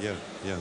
Yeah, yeah.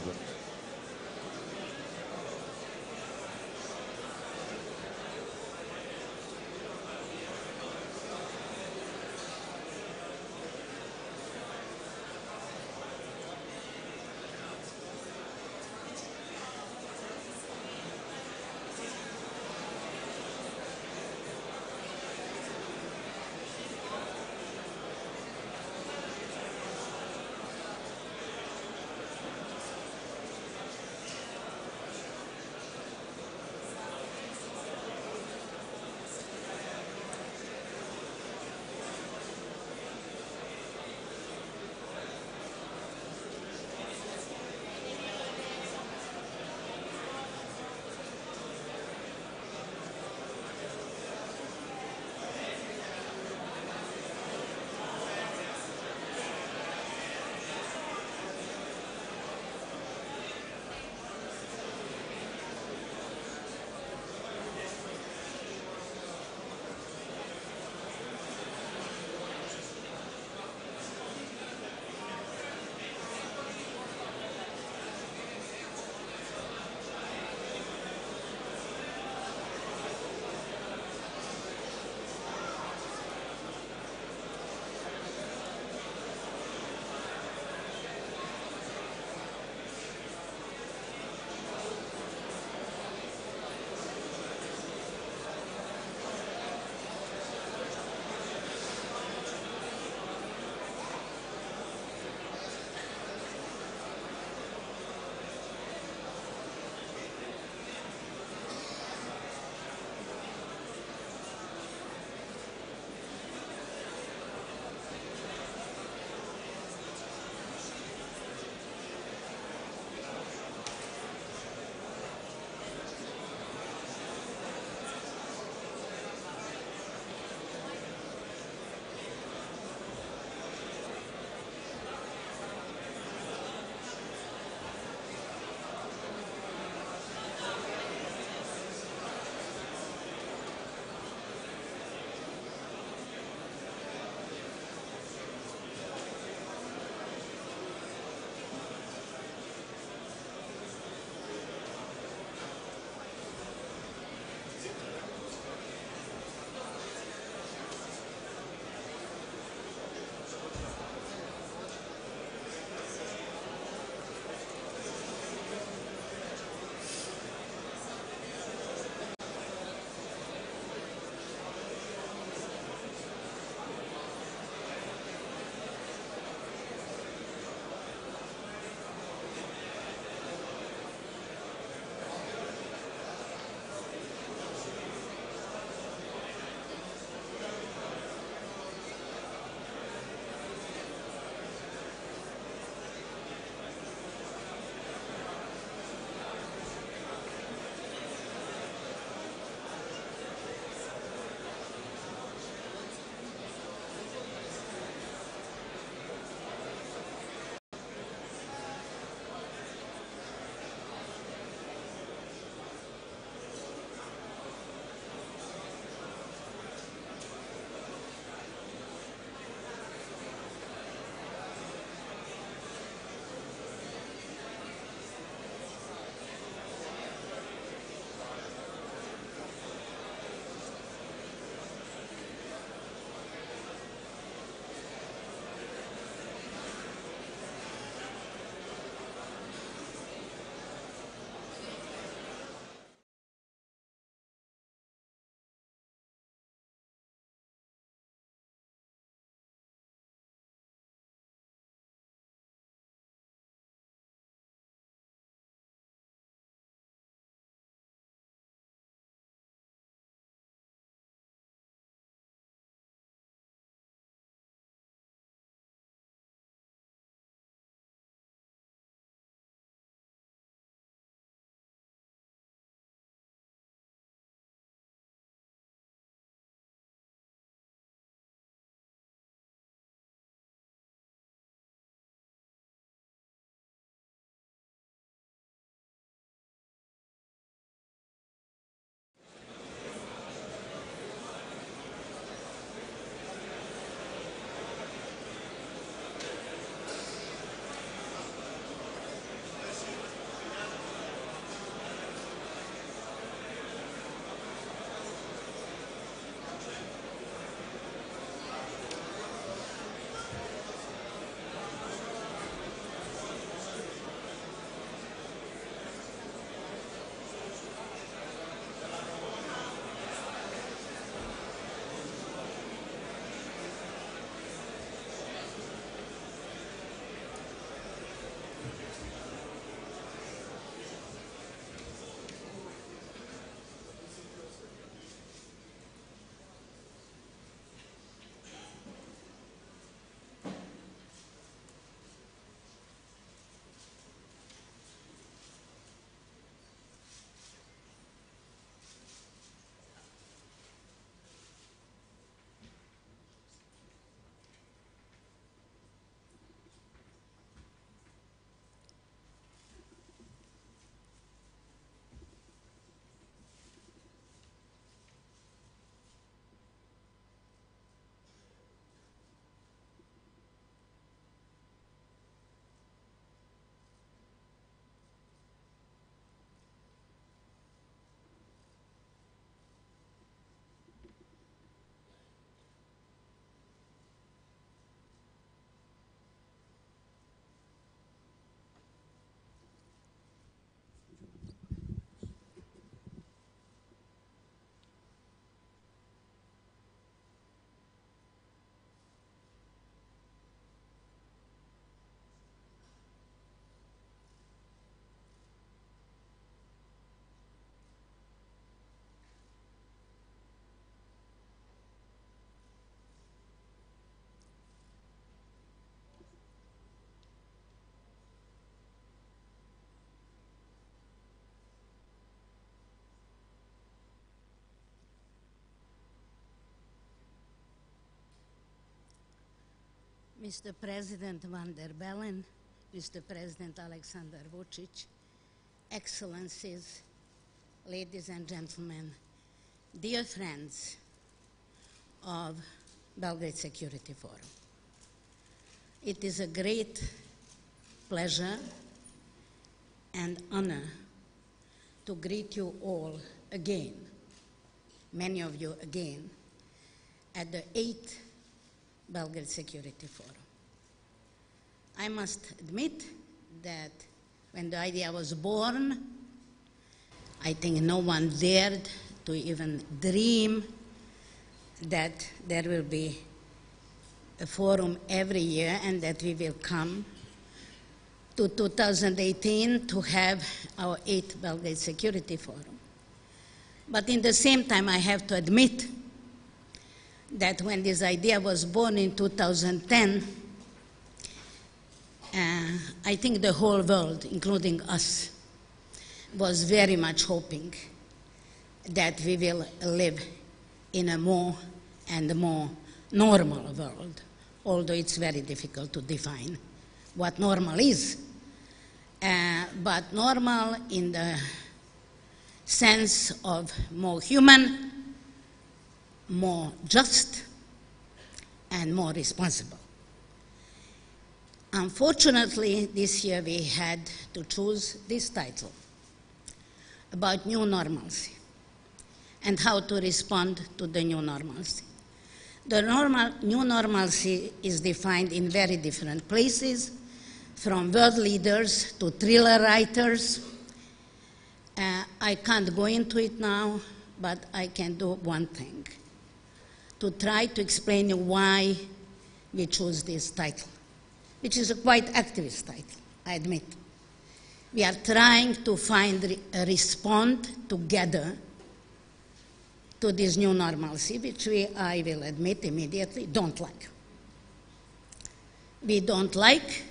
Mr. President van der Bellen, Mr. President Aleksandar Vučić, Excellencies, ladies and gentlemen, dear friends of Belgrade Security Forum. It is a great pleasure and honor to greet you all again, many of you again, at the 8th Belgrade Security Forum. I must admit that when the idea was born, I think no one dared to even dream that there will be a forum every year and that we will come to 2018 to have our 8th Belgrade Security Forum. But in the same time, I have to admit that when this idea was born in 2010, I think the whole world, including us, was very much hoping that we will live in a more and more normal world, although it's very difficult to define what normal is. But normal in the sense of more human, more just, and more responsible. Unfortunately, this year we had to choose this title about new normalcy and how to respond to the new normalcy. The new normalcy is defined in very different places, from world leaders to thriller writers. I can't go into it now, but I can do one thing, to try to explain you why we chose this title, which is a quite activist title, I admit. We are trying to find a response together to this new normalcy, which I will admit immediately, don't like. We don't like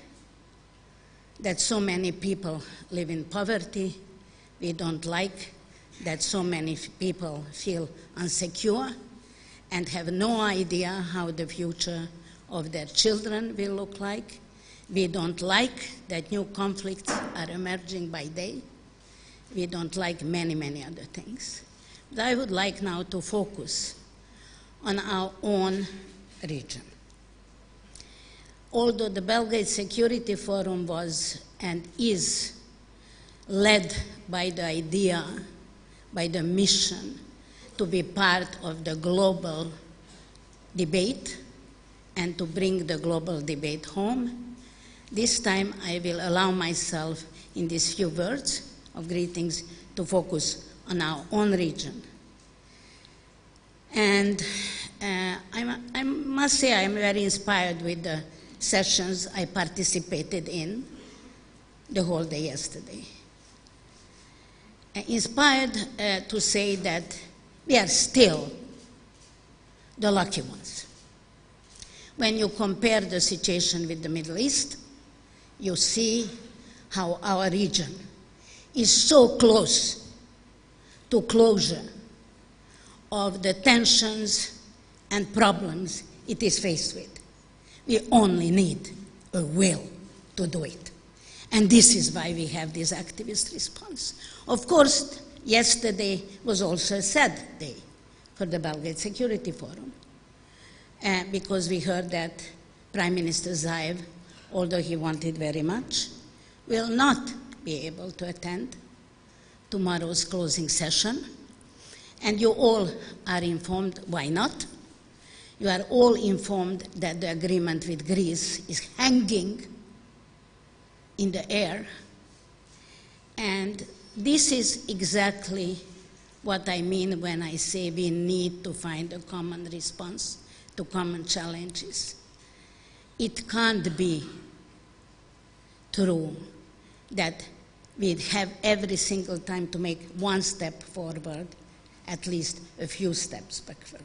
that so many people live in poverty. We don't like that so many people feel insecure and have no idea how the future of their children will look like. We don't like that new conflicts are emerging by day. We don't like many, many other things. But I would like now to focus on our own region. Although the Belgrade Security Forum was and is led by the idea, by the mission to be part of the global debate and to bring the global debate home, this time I will allow myself in these few words of greetings to focus on our own region. And I must say I am very inspired with the sessions I participated in the whole day yesterday. Inspired to say that we are still the lucky ones. When you compare the situation with the Middle East, you see how our region is so close to closure of the tensions and problems it is faced with. We only need a will to do it. And this is why we have this activist response. Of course, yesterday was also a sad day for the Belgrade Security Forum, because we heard that Prime Minister Zaev, although he wanted very much, will not be able to attend tomorrow's closing session. And you all are informed why not. You are all informed that the agreement with Greece is hanging in the air. And this is exactly what I mean when I say we need to find a common response to common challenges. It can't be true that we have every single time to make one step forward, at least a few steps backward.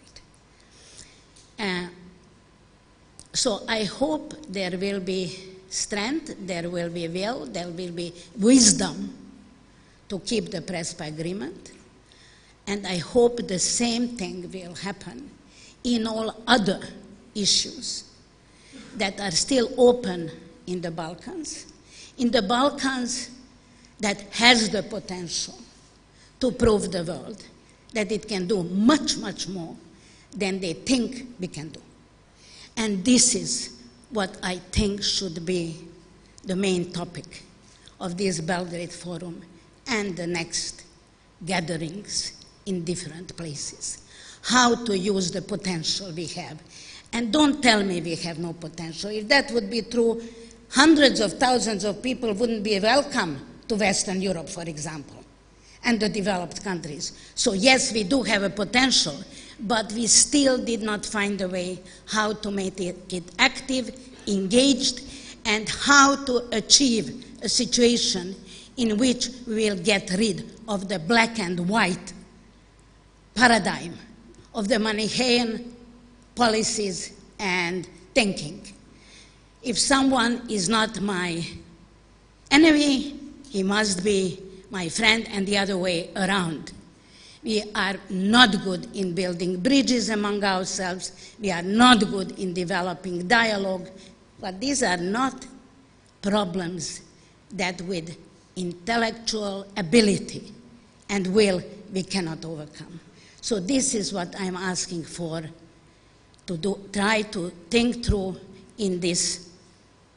So I hope there will be strength, there will be will, there will be wisdom to keep the Prespa agreement. And I hope the same thing will happen in all other issues that are still open in the Balkans that has the potential to prove the world that it can do much, much more than they think we can do. And this is what I think should be the main topic of this Belgrade Forum and the next gatherings in different places. How to use the potential we have. And don't tell me we have no potential. If that would be true, hundreds of thousands of people wouldn't be welcome to Western Europe, for example, and the developed countries. So yes, we do have a potential, but we still did not find a way how to make it active, engaged, and how to achieve a situation in which we will get rid of the black and white paradigm of the Manichaean policies and thinking. If someone is not my enemy, he must be my friend, and the other way around. We are not good in building bridges among ourselves. We are not good in developing dialogue. But these are not problems that with intellectual ability and will we cannot overcome. So this is what I'm asking for to do, try to think through in this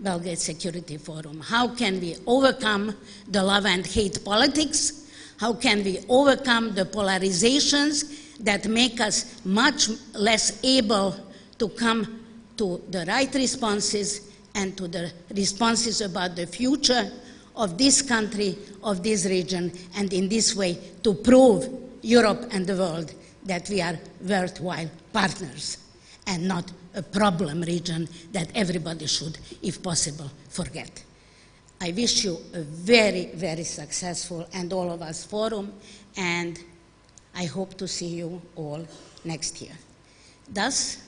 Belgrade Security Forum. How can we overcome the love and hate politics? How can we overcome the polarizations that make us much less able to come to the right responses and to the responses about the future of this country, of this region, and in this way to prove Europe and the world that we are worthwhile partners and not a problem region that everybody should, if possible, forget. I wish you a very, very successful, and all of us, forum, and I hope to see you all next year. Thus,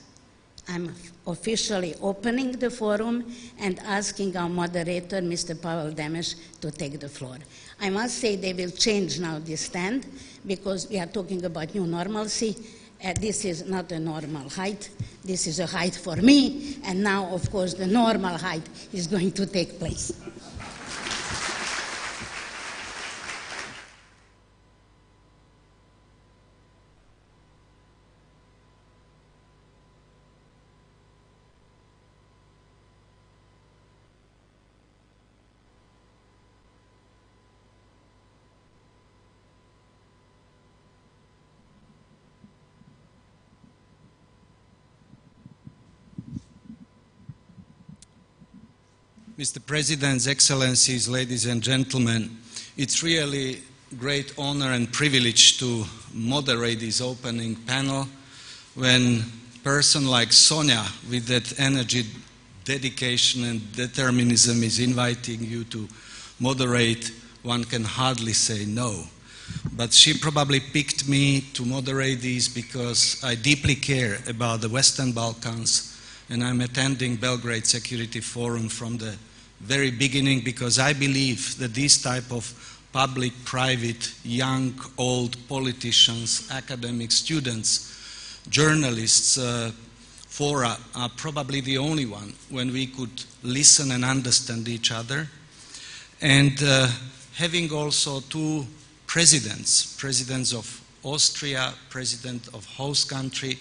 I'm officially opening the forum and asking our moderator, Mr. Pavel Demes, to take the floor. I must say they will change now this stand because we are talking about new normalcy. This is not a normal height. This is a height for me, and now, of course, the normal height is going to take place. Mr. President, Excellencies, ladies and gentlemen, it's really a great honor and privilege to moderate this opening panel when a person like Sonja, with that energy, dedication and determinism, is inviting you to moderate. One can hardly say no. But she probably picked me to moderate this because I deeply care about the Western Balkans, and I'm attending Belgrade Security Forum from the very beginning because I believe that this type of public-private, young, old politicians, academics, students, journalists, fora are probably the only one when we could listen and understand each other. And having also two presidents of Austria, president of host country,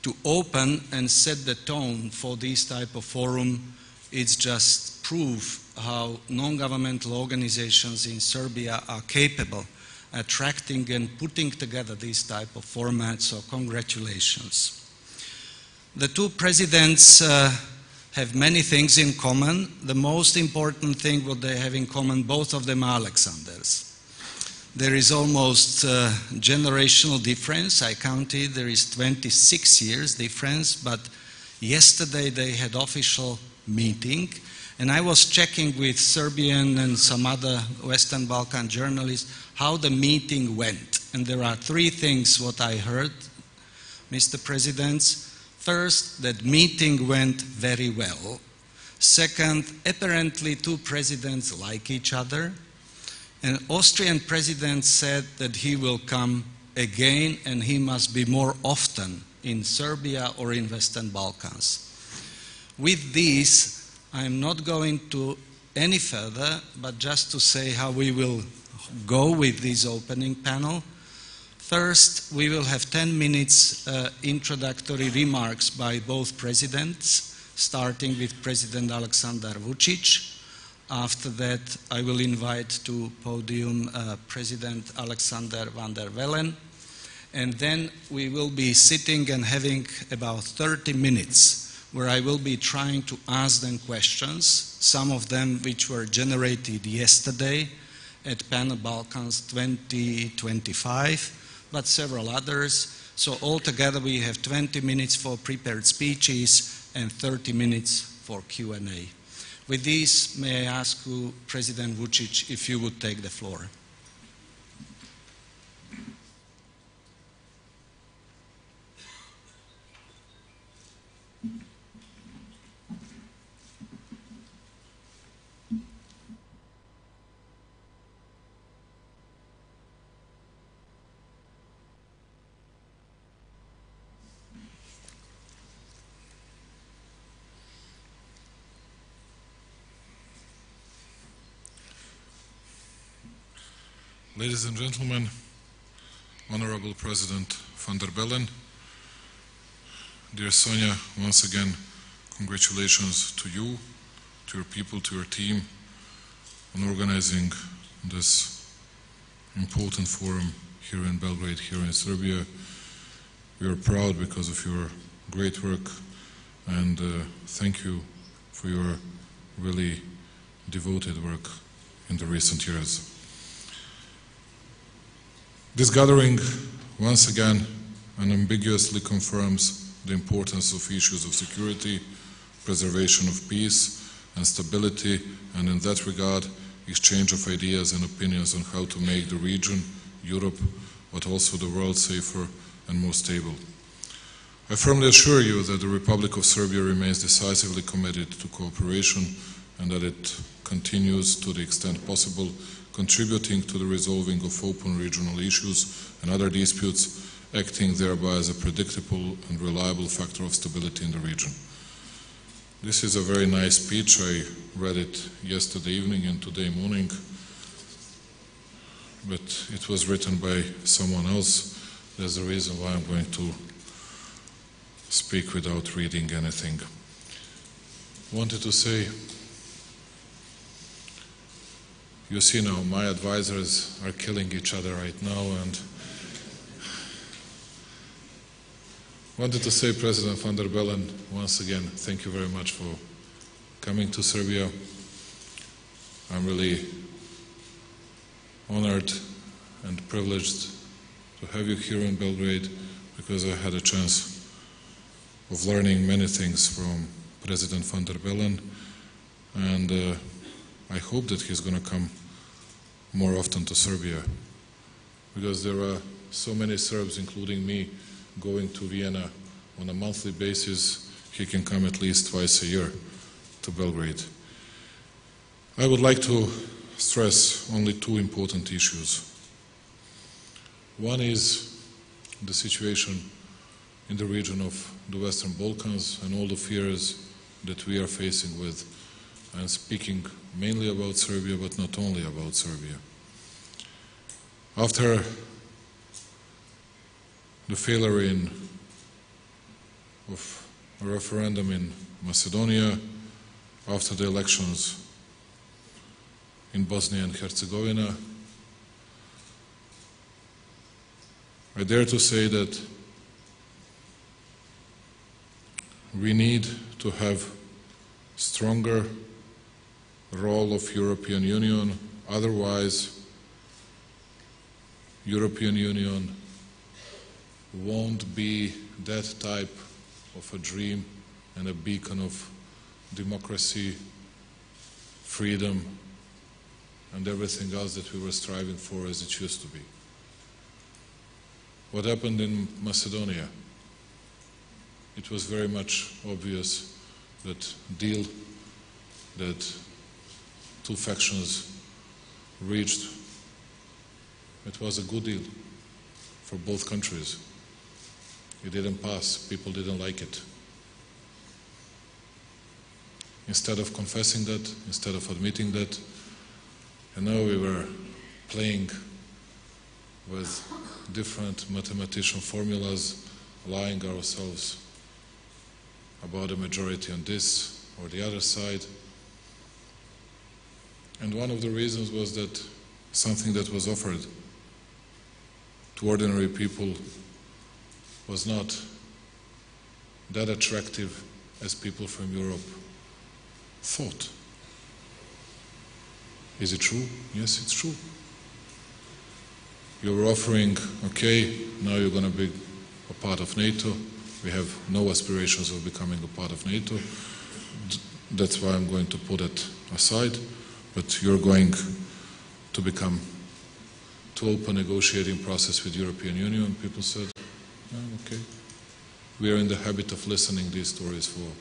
to open and set the tone for this type of forum, it's just proof how non-governmental organizations in Serbia are capable attracting and putting together these type of formats, so congratulations. The two presidents have many things in common. The most important thing what they have in common, both of them are Aleksandars. There is almost generational difference. I counted, there is 26 years difference, but yesterday they had official meeting, and I was checking with Serbian and some other Western Balkan journalists how the meeting went. And there are three things what I heard, Mr. Presidents. First, that meeting went very well. Second, apparently two presidents like each other. And Austrian president said that he will come again and he must be more often in Serbia or in Western Balkans. With this, I'm not going to any further, but just to say how we will go with this opening panel. First, we will have 10 minutes introductory remarks by both presidents, starting with President Aleksandar Vučić. After that, I will invite to podium President Aleksandar van der Bellen. And then we will be sitting and having about 30 minutes where I will be trying to ask them questions, some of them which were generated yesterday at panel Balkans 2025, but several others. So altogether we have 20 minutes for prepared speeches and 30 minutes for Q&A. With this, may I ask you, President Vučić, if you would take the floor. Ladies and gentlemen, Honorable President van der Bellen, dear Sonja, once again, congratulations to you, to your people, to your team on organizing this important forum here in Belgrade, here in Serbia. We are proud because of your great work, and thank you for your really devoted work in the recent years. This gathering once again unambiguously confirms the importance of issues of security, preservation of peace and stability, and in that regard, exchange of ideas and opinions on how to make the region, Europe, but also the world safer and more stable. I firmly assure you that the Republic of Serbia remains decisively committed to cooperation and that it continues to the extent possible contributing to the resolving of open regional issues and other disputes, acting thereby as a predictable and reliable factor of stability in the region. This is a very nice speech. I read it yesterday evening and today morning, but it was written by someone else. There's a reason why I'm going to speak without reading anything. I wanted to say, you see now, my advisors are killing each other right now, and wanted to say, President van der Bellen, once again, thank you very much for coming to Serbia. I'm really honored and privileged to have you here in Belgrade because I had a chance of learning many things from President van der Bellen, and I hope that he's going to come more often to Serbia, because there are so many Serbs, including me, going to Vienna on a monthly basis. He can come at least twice a year to Belgrade. I would like to stress only two important issues. One is the situation in the region of the Western Balkans and all the fears that we are facing with. I'm speaking mainly about Serbia, but not only about Serbia. After the failure of a referendum in Macedonia, after the elections in Bosnia and Herzegovina, I dare to say that we need to have stronger role of European Union, otherwise European Union won't be that type of a dream and a beacon of democracy, freedom, and everything else that we were striving for as it used to be. What happened in Macedonia? It was very much obvious that deal that two factions reached, it was a good deal for both countries. It didn't pass, people didn't like it. instead of confessing that, instead of admitting that, and now we were playing with different mathematician formulas, lying ourselves about a majority on this or the other side. And one of the reasons was that something that was offered to ordinary people was not that attractive as people from Europe thought. Is it true? Yes, it's true. You were offering, okay, now you're going to be a part of NATO. We have no aspirations of becoming a part of NATO. That's why I'm going to put it aside. But you're going to become, to open negotiating process with European Union. People said, oh, okay. We are in the habit of listening these stories for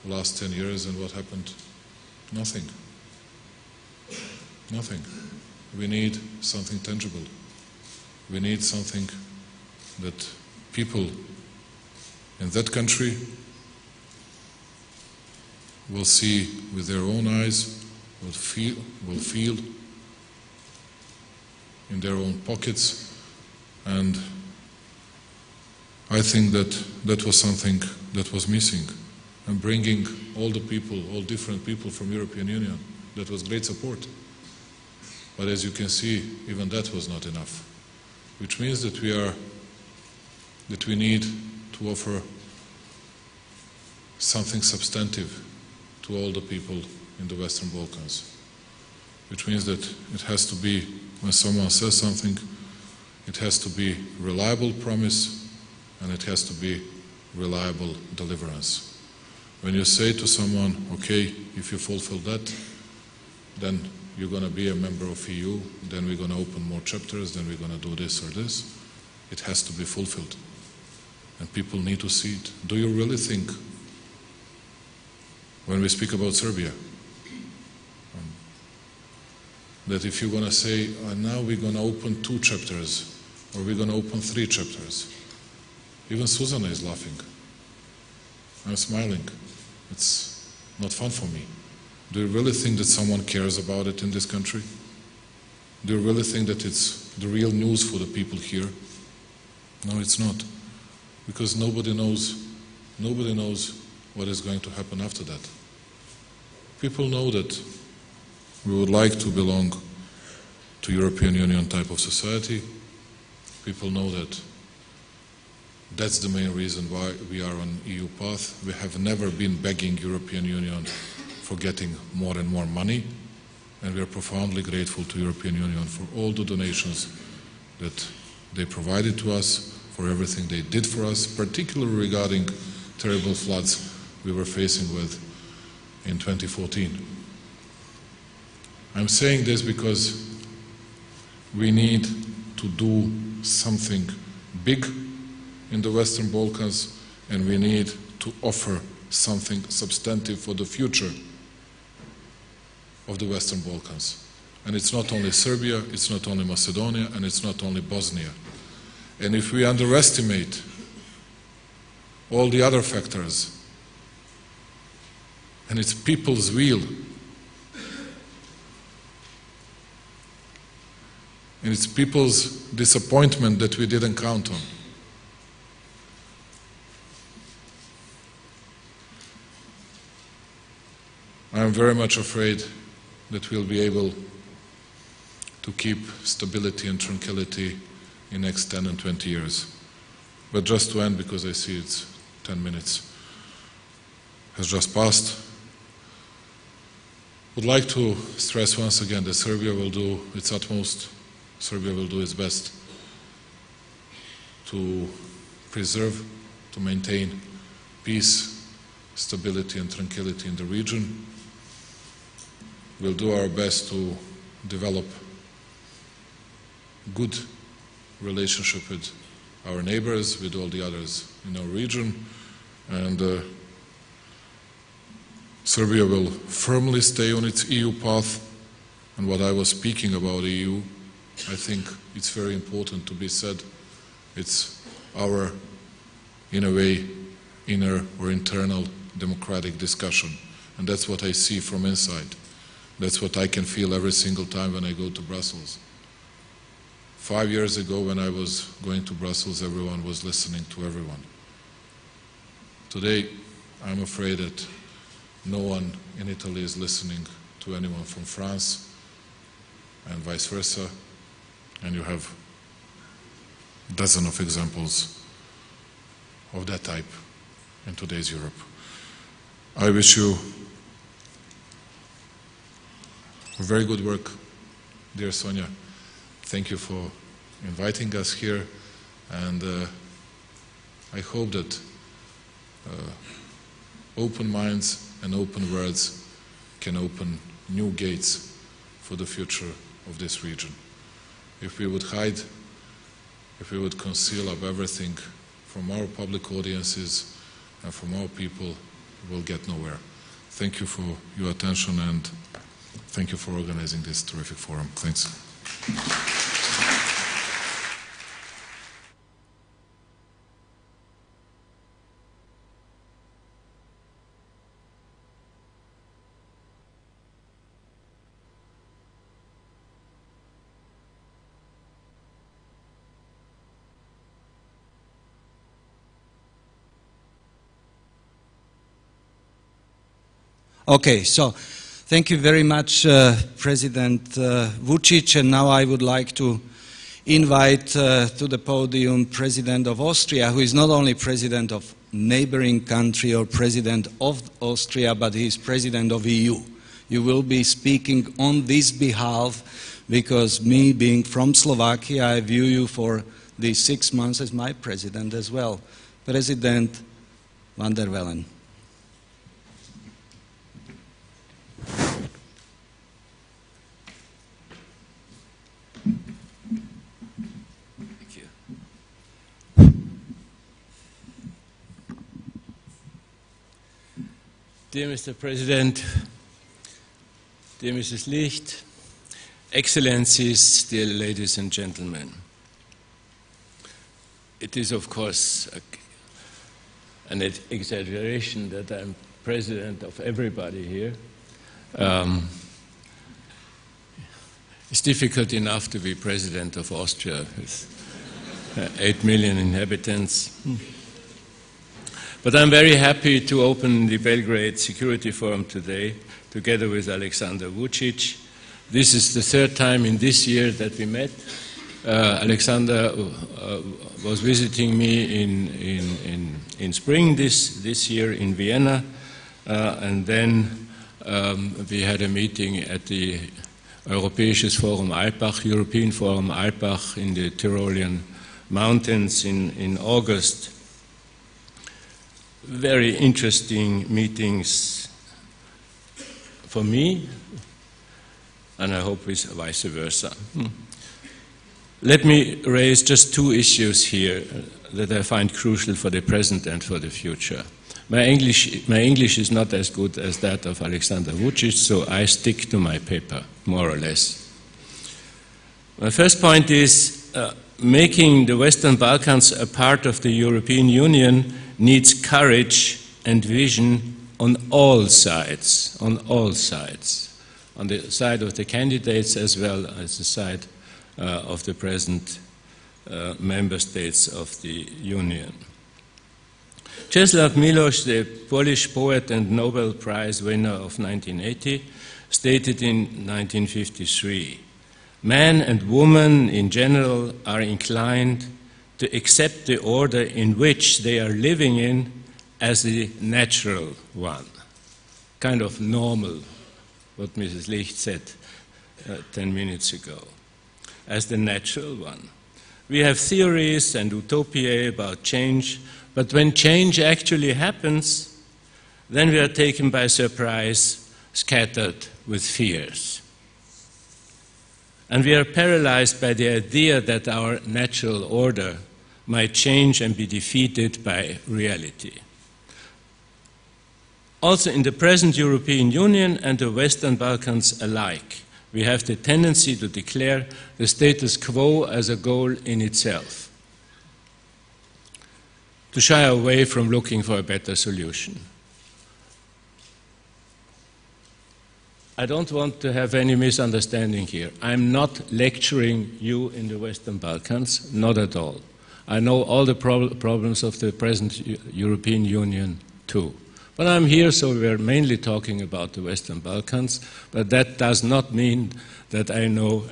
the last 10 years, and what happened? Nothing. Nothing. We need something tangible. We need something that people in that country will see with their own eyes, will feel in their own pockets, and I think that that was something that was missing. And bringing all the people, all different people from European Union, that was great support. But as you can see, even that was not enough. Which means that we need to offer something substantive to all the people in the Western Balkans. Which means that it has to be, when someone says something, it has to be reliable promise, and it has to be reliable deliverance. When you say to someone, okay, if you fulfill that, then you're going to be a member of EU, then we're going to open more chapters, then we're going to do this or this, it has to be fulfilled. And people need to see it. Do you really think, when we speak about Serbia, that if you're going to say, now we're going to open 2 chapters, or we're going to open 3 chapters, even Susanna is laughing. I'm smiling. It's not fun for me. Do you really think that someone cares about it in this country? Do you really think that it's the real news for the people here? No, it's not. Because nobody knows what is going to happen after that. People know that we would like to belong to European Union type of society. People know that that's the main reason why we are on EU path. We have never been begging European Union for getting more and more money, and we are profoundly grateful to European Union for all the donations that they provided to us, for everything they did for us, particularly regarding terrible floods we were facing with in 2014. I'm saying this because we need to do something big in the Western Balkans, and we need to offer something substantive for the future of the Western Balkans. And it's not only Serbia, it's not only Macedonia, and it's not only Bosnia. And if we underestimate all the other factors, and it's people's will, and it's people's disappointment that we didn't count on, I'm very much afraid that we'll be able to keep stability and tranquility in the next 10 and 20 years. But just to end, because I see it's 10 minutes has just passed, would like to stress once again that Serbia will do its utmost, Serbia will do its best to preserve, to maintain peace, stability and tranquility in the region. We'll do our best to develop good relationship with our neighbors, with all the others in our region, and Serbia will firmly stay on its EU path. And what I was speaking about EU, I think it's very important to be said. It's our, in a way, inner or internal democratic discussion. And that's what I see from inside. That's what I can feel every single time when I go to Brussels. 5 years ago, when I was going to Brussels, everyone was listening to everyone. Today, I'm afraid that no one in Italy is listening to anyone from France, and vice versa. And you have dozens of examples of that type in today's Europe. I wish you very good work, dear Sonja. Thank you for inviting us here, and I hope that open minds and open words can open new gates for the future of this region. If we would hide, if we would conceal up everything from our public audiences and from our people, we will get nowhere. Thank you for your attention, and thank you for organizing this terrific forum. Thanks. Okay, so thank you very much, President Vučić, and now I would like to invite to the podium President of Austria, who is not only President of neighboring country or President of Austria, but he is President of EU. You will be speaking on this behalf because me being from Slovakia, I view you for these 6 months as my President as well. President van der Bellen. Dear Mr. President, dear Mrs. Licht, Excellencies, dear ladies and gentlemen, it is of course an exaggeration that I'm president of everybody here. It's difficult enough to be president of Austria with 8 million inhabitants. But I'm very happy to open the Belgrade Security Forum today, together with Aleksandar Vučić. This is the third time in this year that we met. Aleksandar was visiting me in spring this year in Vienna, and then we had a meeting at the Europäisches Forum Alpbach, European Forum Alpbach in the Tyrolean Mountains in August. Very interesting meetings for me, and I hope it's vice versa. Let me raise just 2 issues here that I find crucial for the present and for the future. My English is not as good as that of Aleksandar Vučić, so I stick to my paper, more or less. My first point is making the Western Balkans a part of the European Union needs courage and vision on all sides, on the side of the candidates as well as the side of the present member states of the Union. Czesław Miłosz, the Polish poet and Nobel Prize winner of 1980, stated in 1953, "Man and woman in general are inclined to accept the order in which they are living in as the natural one." Kind of normal, what Mrs. Licht said 10 minutes ago, as the natural one. We have theories and utopiae about change, but when change actually happens, then we are taken by surprise, scattered with fears. And we are paralyzed by the idea that our natural order might change and be defeated by reality. Also in the present European Union and the Western Balkans alike, we have the tendency to declare the status quo as a goal in itself, to shy away from looking for a better solution. I don't want to have any misunderstanding here. I'm not lecturing you in the Western Balkans, not at all. I know all the problems of the present European Union too. But I'm here, so we're mainly talking about the Western Balkans, but that does not mean that I know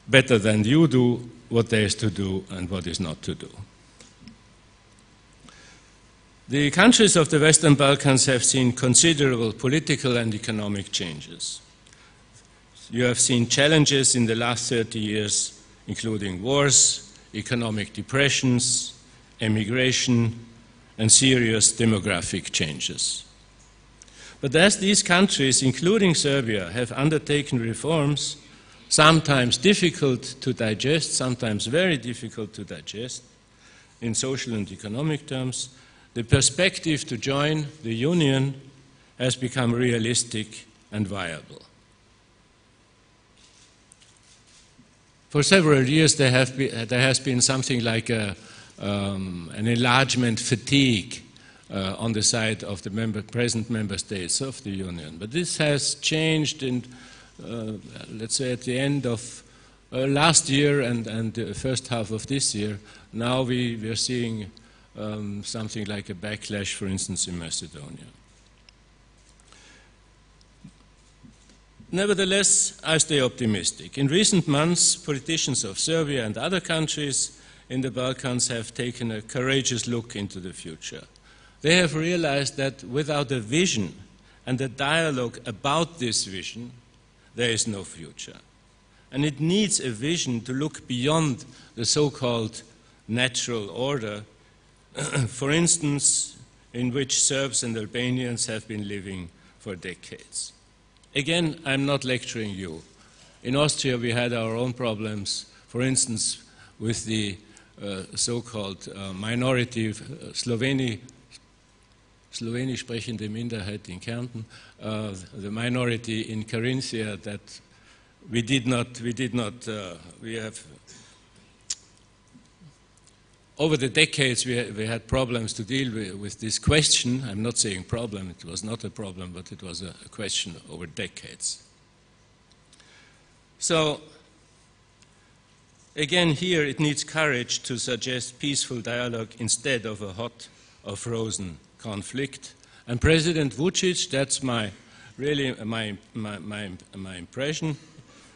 better than you do what there is to do and what is not to do. The countries of the Western Balkans have seen considerable political and economic changes. You have seen challenges in the last 30 years, including wars, economic depressions, emigration, and serious demographic changes. But as these countries, including Serbia, have undertaken reforms, sometimes difficult to digest, sometimes very difficult to digest in social and economic terms, the perspective to join the Union has become realistic and viable. For several years there has been something like an enlargement fatigue on the side of the present member states of the Union. But this has changed in, let's say, at the end of last year and the first half of this year. Now we are seeing something like a backlash, for instance, in Macedonia. Nevertheless, I stay optimistic. In recent months, politicians of Serbia and other countries in the Balkans have taken a courageous look into the future. They have realized that without a vision and a dialogue about this vision, there is no future. And it needs a vision to look beyond the so-called natural order, for instance, in which Serbs and Albanians have been living for decades. Again, I'm not lecturing you. In Austria, we had our own problems, for instance, with the so-called minority, Slowenisch sprechende Minderheit in Kärnten, the minority in Carinthia that we have, over the decades we had problems to deal with this question. I'm not saying problem, it was not a problem, but it was a question over decades. So, again here it needs courage to suggest peaceful dialogue instead of a hot or frozen conflict. And President Vučić, that's really my impression,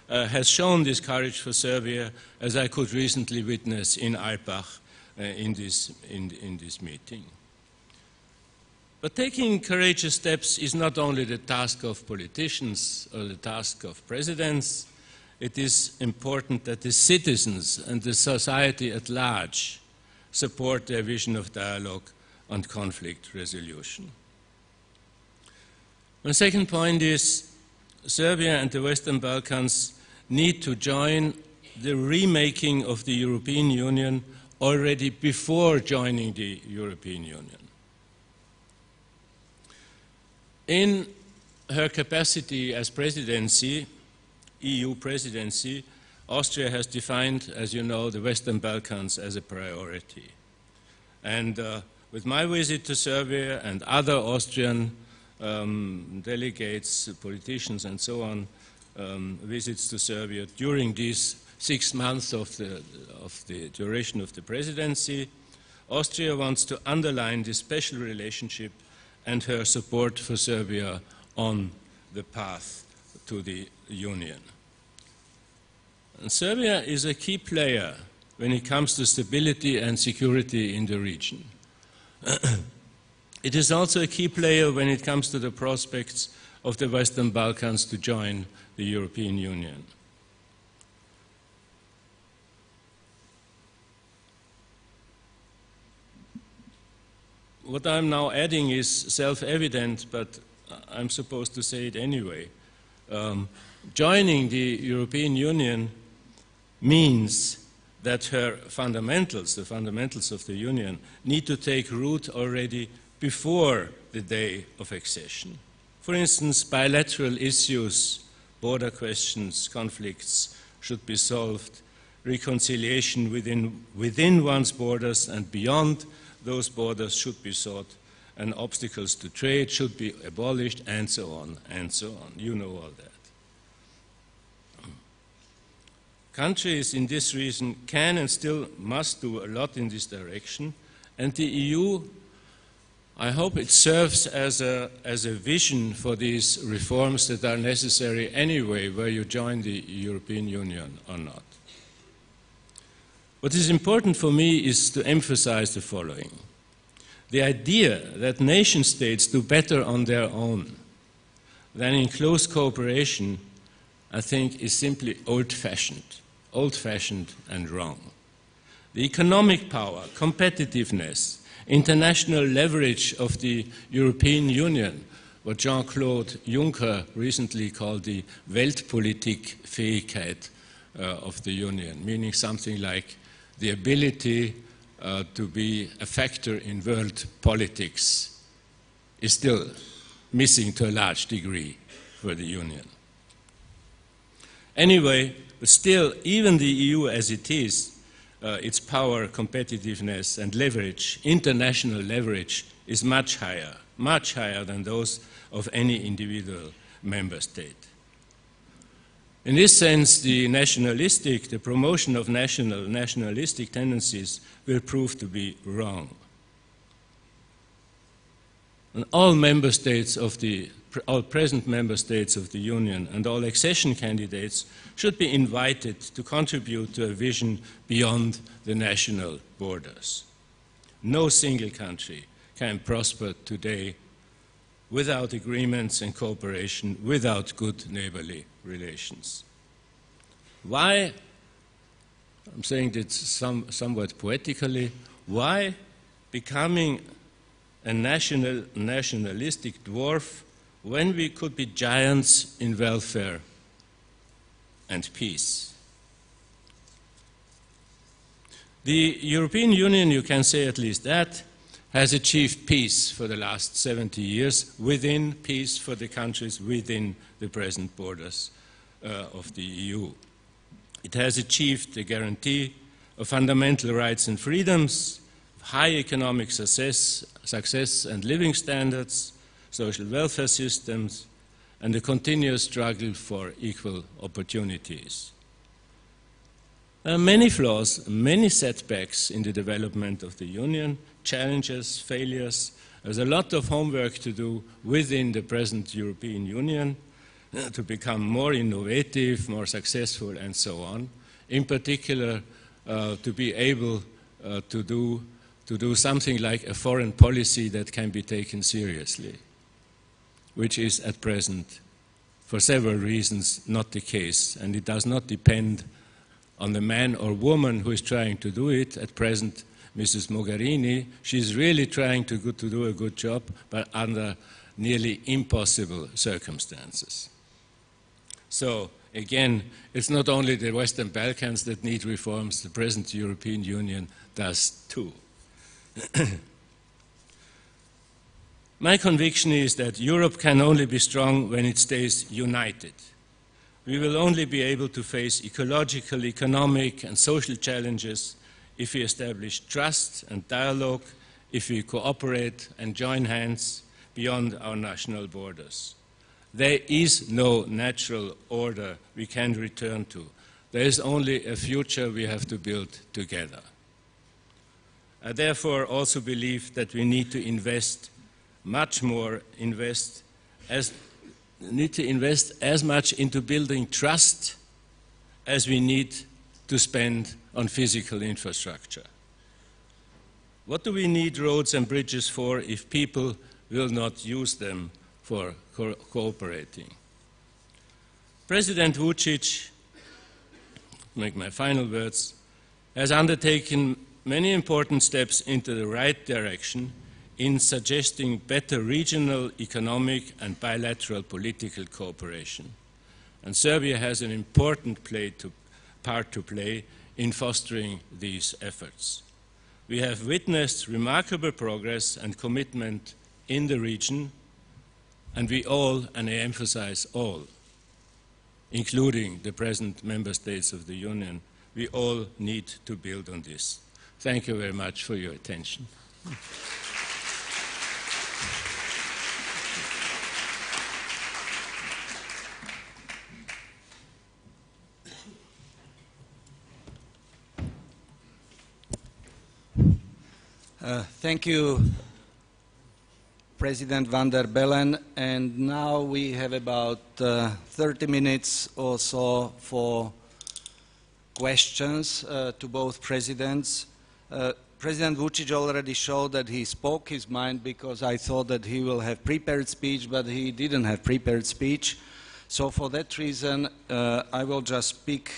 has shown this courage for Serbia, as I could recently witness in Alpbach in this meeting. But taking courageous steps is not only the task of politicians or the task of presidents. It is important that the citizens and the society at large support their vision of dialogue and conflict resolution. My second point is Serbia and the Western Balkans need to join the remaking of the European Union already before joining the European Union. In her capacity as presidency, EU presidency, Austria has defined, as you know, the Western Balkans as a priority. And with my visit to Serbia and other Austrian delegates, politicians and so on, visits to Serbia during these 6 months of the duration of the presidency, Austria wants to underline this special relationship and her support for Serbia on the path to the Union. And Serbia is a key player when it comes to stability and security in the region. It is also a key player when it comes to the prospects of the Western Balkans to join the European Union. What I'm now adding is self-evident, but I'm supposed to say it anyway. Joining the European Union means that her fundamentals, the fundamentals of the Union, need to take root already before the day of accession. For instance, bilateral issues, border questions, conflicts should be solved, reconciliation within one's borders and beyond those borders should be sought, and obstacles to trade should be abolished, and so on, and so on. You know all that. Countries in this region can and still must do a lot in this direction, and the EU, I hope it serves as a vision for these reforms that are necessary anyway, whether you join the European Union or not. What is important for me is to emphasize the following. The idea that nation states do better on their own than in close cooperation, I think, is simply old-fashioned and wrong. The economic power, competitiveness, international leverage of the European Union, what Jean-Claude Juncker recently called the Weltpolitikfähigkeit of the Union, meaning something like the ability to be a factor in world politics, is still missing to a large degree for the Union. Anyway, but still, even the EU as it is, its power, competitiveness, and leverage, international leverage, is much higher than those of any individual member state. In this sense, the promotion of nationalistic tendencies will prove to be wrong. And all present member states of the Union and all accession candidates should be invited to contribute to a vision beyond the national borders. No single country can prosper today without agreements and cooperation, without good neighborly relations. Why? I'm saying that somewhat poetically. Why becoming a nationalistic dwarf when we could be giants in welfare and peace? The European Union, you can say at least that, has achieved peace for the last 70 years, within peace for the countries within the present borders of the EU. It has achieved the guarantee of fundamental rights and freedoms, high economic success and living standards, social welfare systems, and a continuous struggle for equal opportunities. There are many flaws, many setbacks in the development of the Union, challenges, failures. There's a lot of homework to do within the present European Union to become more innovative, more successful, and so on. In particular, to be able to do something like a foreign policy that can be taken seriously, which is at present, for several reasons, not the case. And it does not depend on the man or woman who is trying to do it. At present, Mrs. Mogherini, she's really trying to do a good job, but under nearly impossible circumstances. So, again, it's not only the Western Balkans that need reforms, the present European Union does too. My conviction is that Europe can only be strong when it stays united. We will only be able to face ecological, economic, and social challenges if we establish trust and dialogue, if we cooperate and join hands beyond our national borders. There is no natural order we can return to. There is only a future we have to build together. I therefore also believe that we need to invest much more, need to invest as much into building trust as we need to spend on physical infrastructure. What do we need roads and bridges for if people will not use them for cooperating? President Vučić, make my final words, has undertaken many important steps into the right direction in suggesting better regional, economic, and bilateral political cooperation. And Serbia has an important part to play in fostering these efforts. We have witnessed remarkable progress and commitment in the region, and we all, and I emphasize all, including the present member states of the Union, we all need to build on this. Thank you very much for your attention. Thank you, President van der Bellen. And now we have about 30 minutes or so for questions to both presidents. President Vučić already showed that he spoke his mind, because I thought that he will have prepared speech, but he didn't have prepared speech. So for that reason, I will just pick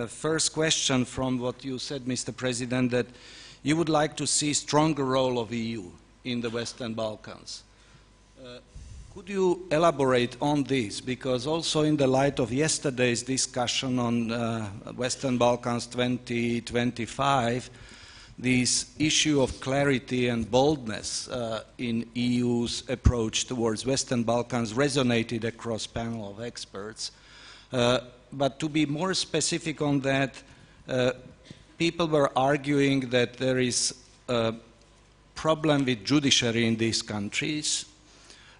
first question from what you said, Mr. President, that you would like to see stronger role of EU in the Western Balkans. Could you elaborate on this? Because also in the light of yesterday's discussion on Western Balkans 2025, this issue of clarity and boldness in EU's approach towards Western Balkans resonated across panel of experts. But to be more specific on that, people were arguing that there is a problem with judiciary in these countries.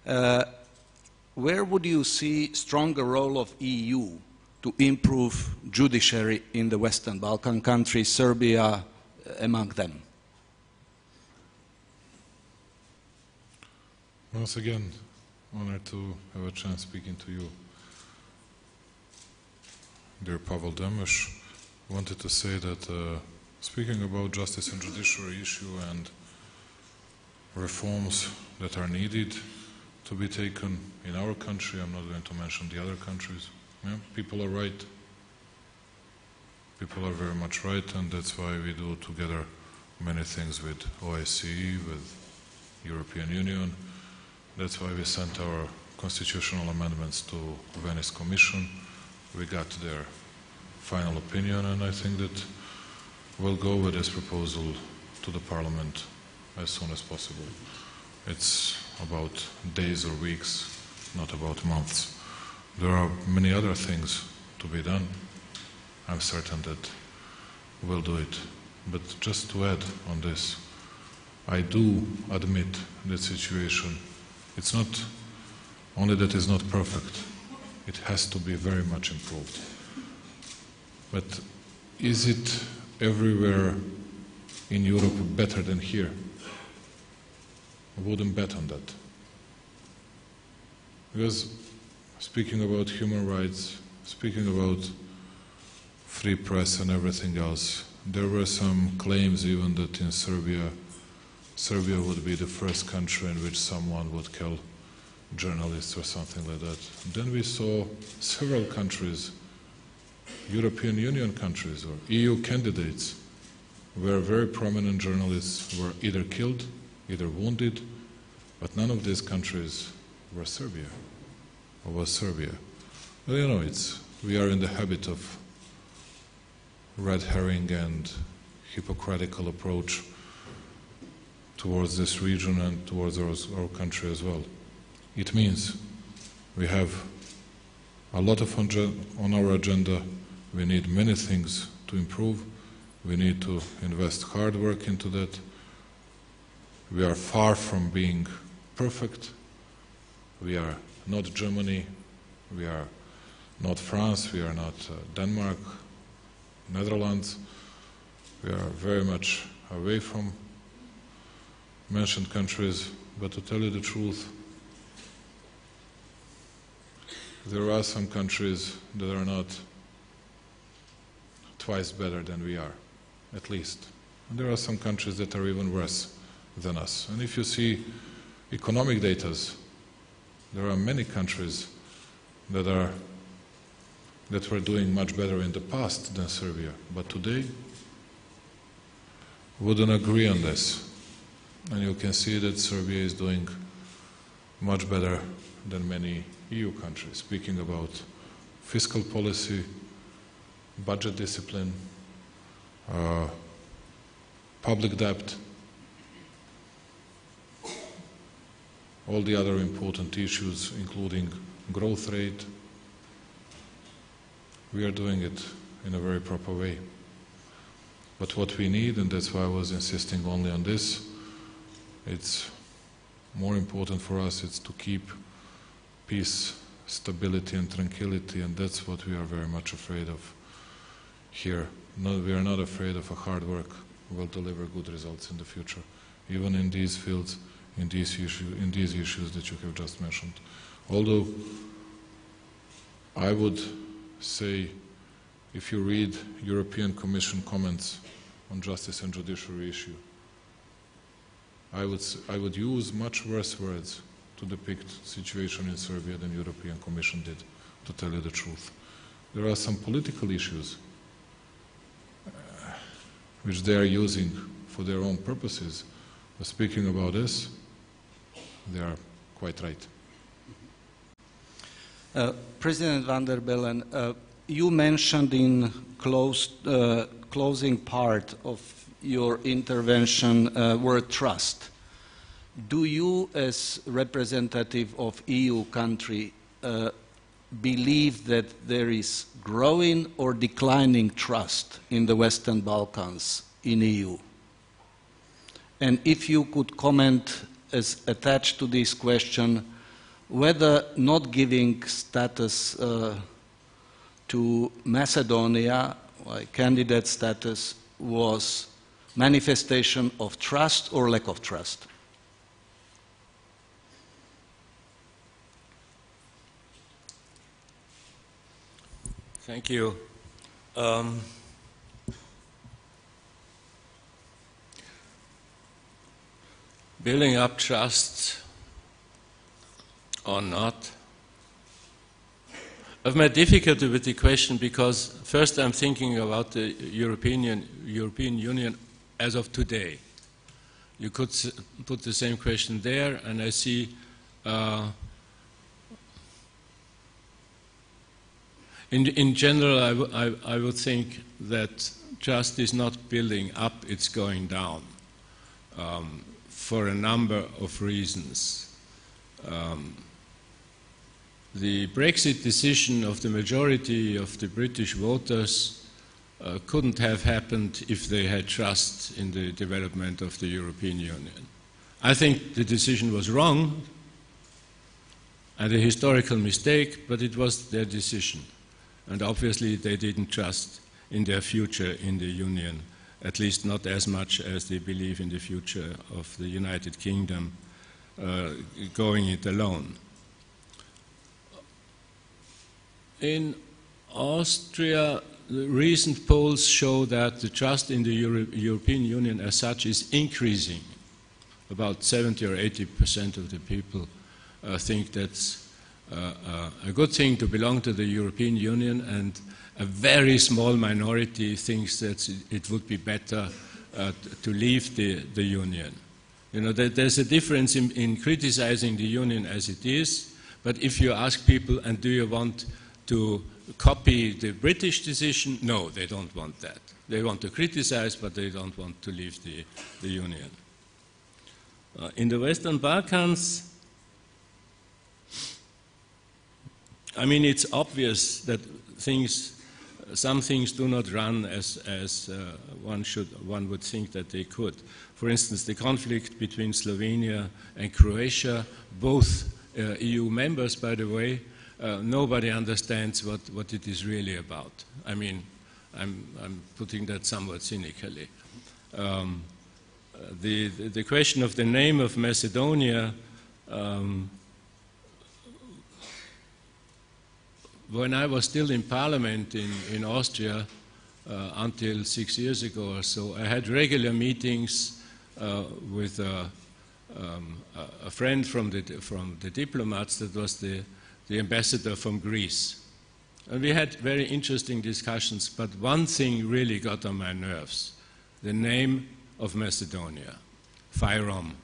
Where would you see stronger role of EU to improve judiciary in the Western Balkan countries, Serbia among them? Once again, honored to have a chance speaking to you. Dear Pavel Demes, wanted to say that speaking about justice and judiciary issue and reforms that are needed to be taken in our country, I'm not going to mention the other countries. Yeah, people are right. People are very much right, and that's why we do together many things with OSCE, with European Union. That's why we sent our constitutional amendments to Venice Commission. We got their final opinion, and I think that we'll go with this proposal to the Parliament as soon as possible. It's about days or weeks, not about months. There are many other things to be done. I'm certain that we'll do it. But just to add on this, I do admit that situation, it's not only that it's not perfect, it has to be very much improved. But is it everywhere in Europe better than here? I wouldn't bet on that. Because speaking about human rights, speaking about free press and everything else, there were some claims even that in Serbia would be the first country in which someone would kill journalists or something like that. Then we saw several countries, European Union countries or EU candidates, where very prominent journalists were either killed, either wounded, but none of these countries were Serbia, or was Serbia. Well, you know, we are in the habit of red herring and hypocritical approach towards this region and towards our country as well. It means we have a lot on our agenda. We need many things to improve. We need to invest hard work into that. We are far from being perfect. We are not Germany. We are not France. We are not Denmark, Netherlands. We are very much away from mentioned countries. But to tell you the truth, there are some countries that are not twice better than we are, at least. And there are some countries that are even worse than us. And if you see economic data, there are many countries that were doing much better in the past than Serbia. But today, wouldn't agree on this. And you can see that Serbia is doing much better than many EU countries, speaking about fiscal policy, budget discipline, public debt, all the other important issues, including growth rate. We are doing it in a very proper way. But what we need, and that's why I was insisting only on this, it's more important for us, it's to keep peace, stability and tranquility, and that's what we are very much afraid of here. No, we are not afraid of a hard work will deliver good results in the future. even in these fields, in these issues that you have just mentioned. Although I would say, if you read European Commission comments on justice and judiciary issue, I would use much worse words to depict the situation in Serbia than European Commission did, to tell you the truth. There are some political issues which they are using for their own purposes. But speaking about this, they are quite right. President van der Bellen, you mentioned in closing part of your intervention word trust. Do you, as representative of EU country, believe that there is growing or declining trust in the Western Balkans in EU? And if you could comment as attached to this question, whether not giving status to Macedonia, like candidate status, was manifestation of trust or lack of trust? Thank you. Building up trust or not. I've had difficulty with the question because first I'm thinking about the European Union as of today. You could put the same question there, and I see in general I would think that trust is not building up, it's going down for a number of reasons. The Brexit decision of the majority of the British voters couldn't have happened if they had trust in the development of the European Union. I think the decision was wrong and a historical mistake, but it was their decision. And obviously they didn't trust in their future in the Union, at least not as much as they believe in the future of the United Kingdom going it alone. In Austria, the recent polls show that the trust in the European Union as such is increasing. About 70 or 80% of the people think that's a good thing to belong to the European Union, and a very small minority thinks that it would be better to leave the Union. You know, there's a difference in criticizing the Union as it is, but if you ask people, and do you want to copy the British decision? No, they don't want that. They want to criticize, but they don't want to leave the Union. In the Western Balkans, I mean, it's obvious that some things do not run as one would think that they could. For instance, the conflict between Slovenia and Croatia, both EU members, by the way, nobody understands what it is really about. I mean, I'm putting that somewhat cynically. The question of the name of Macedonia, when I was still in Parliament in Austria until 6 years ago or so, I had regular meetings with a friend from the diplomats that was the ambassador from Greece. And we had very interesting discussions, but one thing really got on my nerves: the name of Macedonia, Fyrom,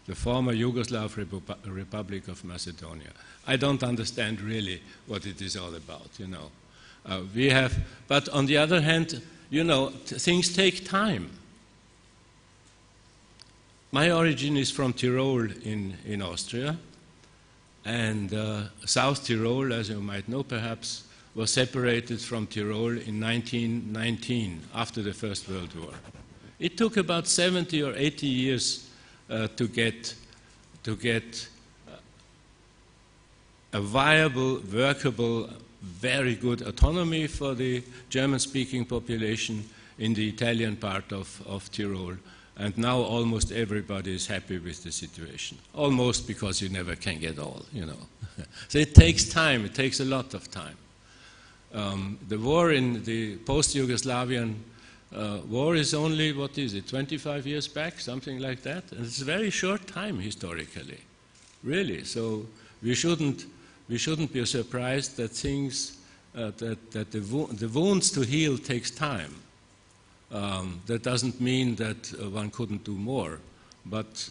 the former Yugoslav Republic of Macedonia. I don't understand really what it is all about, you know. But on the other hand, you know, things take time. My origin is from Tyrol in Austria, and South Tyrol, as you might know perhaps, was separated from Tyrol in 1919, after the First World War. It took about 70 or 80 years to get a viable, workable, very good autonomy for the German-speaking population in the Italian part of Tyrol. And now almost everybody is happy with the situation. Almost, because you never can get all, you know. So it takes time, it takes a lot of time. The war in the post-Yugoslavian war is only, what is it, 25 years back, something like that? And it's a very short time historically, really. So we shouldn't be surprised that things, that the wounds to heal takes time. That doesn't mean that one couldn't do more, but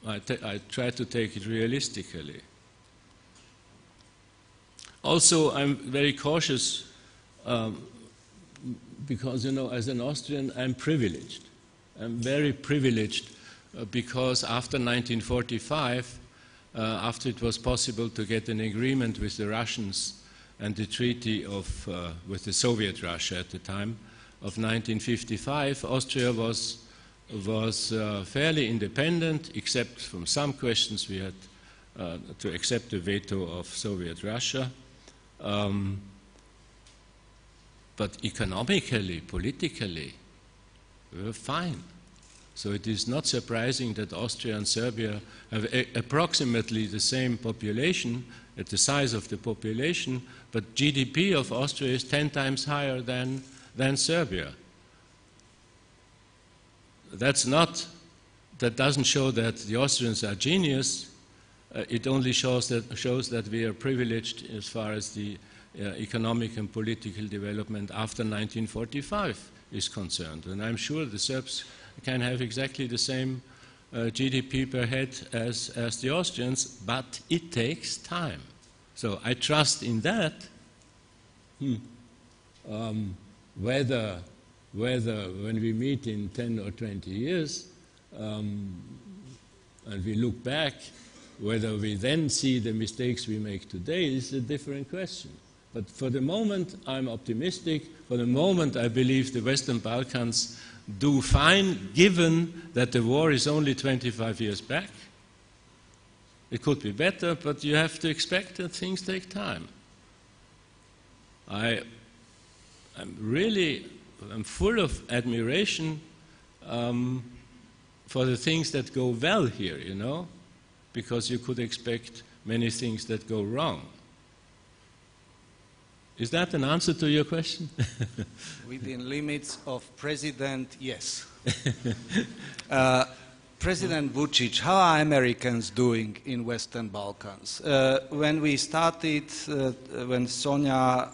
I try to take it realistically. Also, I'm very cautious because, you know, as an Austrian, I'm privileged. I'm very privileged because after 1945, after it was possible to get an agreement with the Russians and the treaty of, with the Soviet Russia at the time, of 1955, Austria was fairly independent, except from some questions we had to accept the veto of Soviet Russia. But economically, politically, we were fine. So it is not surprising that Austria and Serbia have approximately the same population, at the size of the population, but GDP of Austria is 10 times higher than Serbia. That doesn't show that the Austrians are genius. It only shows that we are privileged as far as the economic and political development after 1945 is concerned. And I'm sure the Serbs can have exactly the same GDP per head as the Austrians, but it takes time. So I trust in that. Whether when we meet in 10 or 20 years and we look back, whether we then see the mistakes we make today is a different question. But for the moment, I'm optimistic. For the moment, I believe the Western Balkans do fine, given that the war is only 25 years back. It could be better, but you have to expect that things take time. I'm full of admiration for the things that go well here, you know, because you could expect many things that go wrong. Is that an answer to your question? Within limits of President, yes. President Vučić, how are Americans doing in Western Balkans? When we started, when Sonja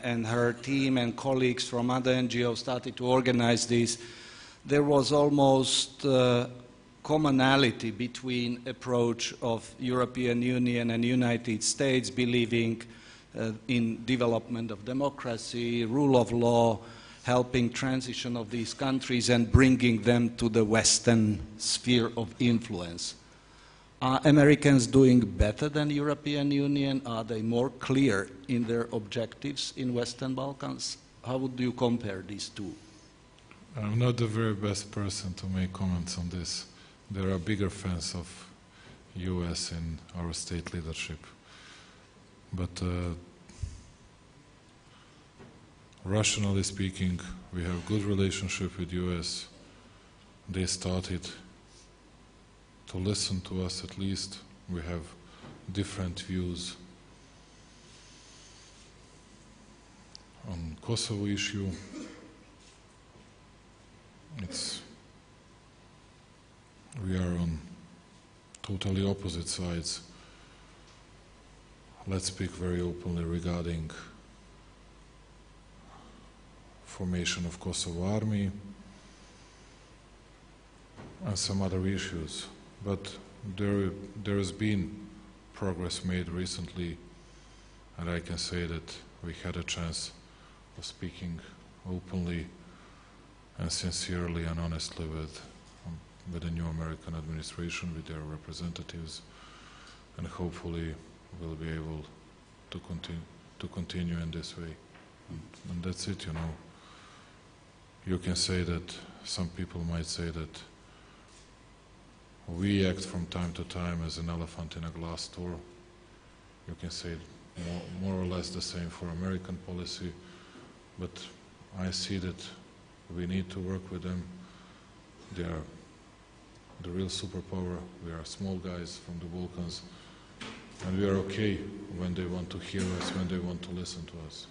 and her team and colleagues from other NGOs started to organize this, there was almost commonality between approach of European Union and United States, believing in development of democracy, rule of law, helping transition of these countries and bringing them to the Western sphere of influence. Are Americans doing better than European Union? Are they more clear in their objectives in Western Balkans? How would you compare these two? I'm not the very best person to make comments on this. There are bigger fans of US in our state leadership. But rationally speaking, we have good relationship with US. They started to listen to us at least. We have different views on Kosovo issue. We are on totally opposite sides. Let's speak very openly regarding formation of Kosovo army and some other issues. But there has been progress made recently, and I can say that we had a chance of speaking openly and sincerely and honestly with the new American administration, with their representatives, and hopefully we'll be able to continue in this way. And that's it, you know. You can say that, some people might say that we act from time to time as an elephant in a glass door. You can say more or less the same for American policy, but I see that we need to work with them. They are the real superpower. We are small guys from the Balkans, and we are okay when they want to hear us, when they want to listen to us.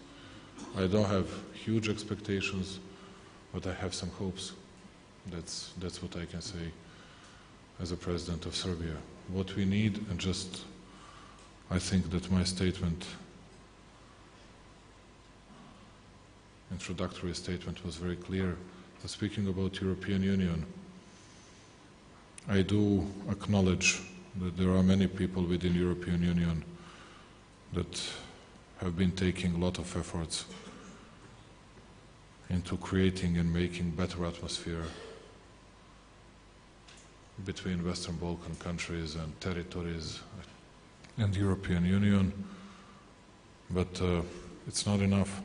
I don't have huge expectations, but I have some hopes. That's what I can say as a president of Serbia. What we need, and just I think that my statement, introductory statement, was very clear. Speaking about European Union, I do acknowledge that there are many people within European Union that have been taking a lot of efforts into creating and making better atmosphere between Western Balkan countries and territories and the European Union, but it's not enough.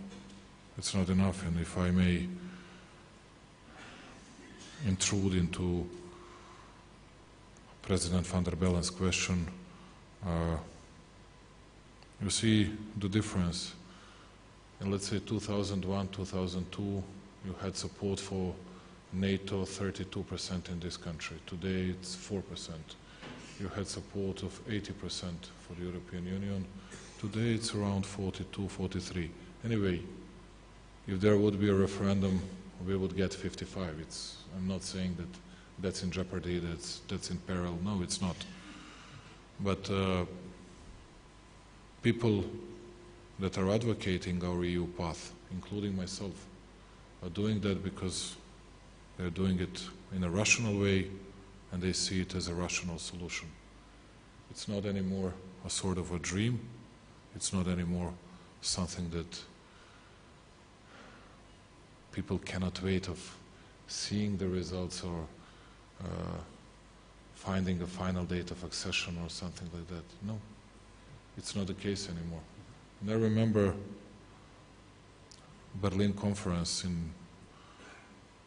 It's not enough, and if I may intrude into President van der Bellen's question, you see the difference. In, let's say, 2001, 2002, you had support for NATO 32% in this country. Today it's 4%. You had support of 80% for the European Union. Today it's around 42, 43. Anyway, if there would be a referendum, we would get 55. I'm not saying that that's in jeopardy, that's in peril. No, it's not. But people that are advocating our EU path, including myself, are doing that because they're doing it in a rational way and they see it as a rational solution. It's not anymore a sort of a dream. It's not anymore something that people cannot wait of seeing the results or finding a final date of accession or something like that. No, it's not the case anymore. And I remember Berlin conference in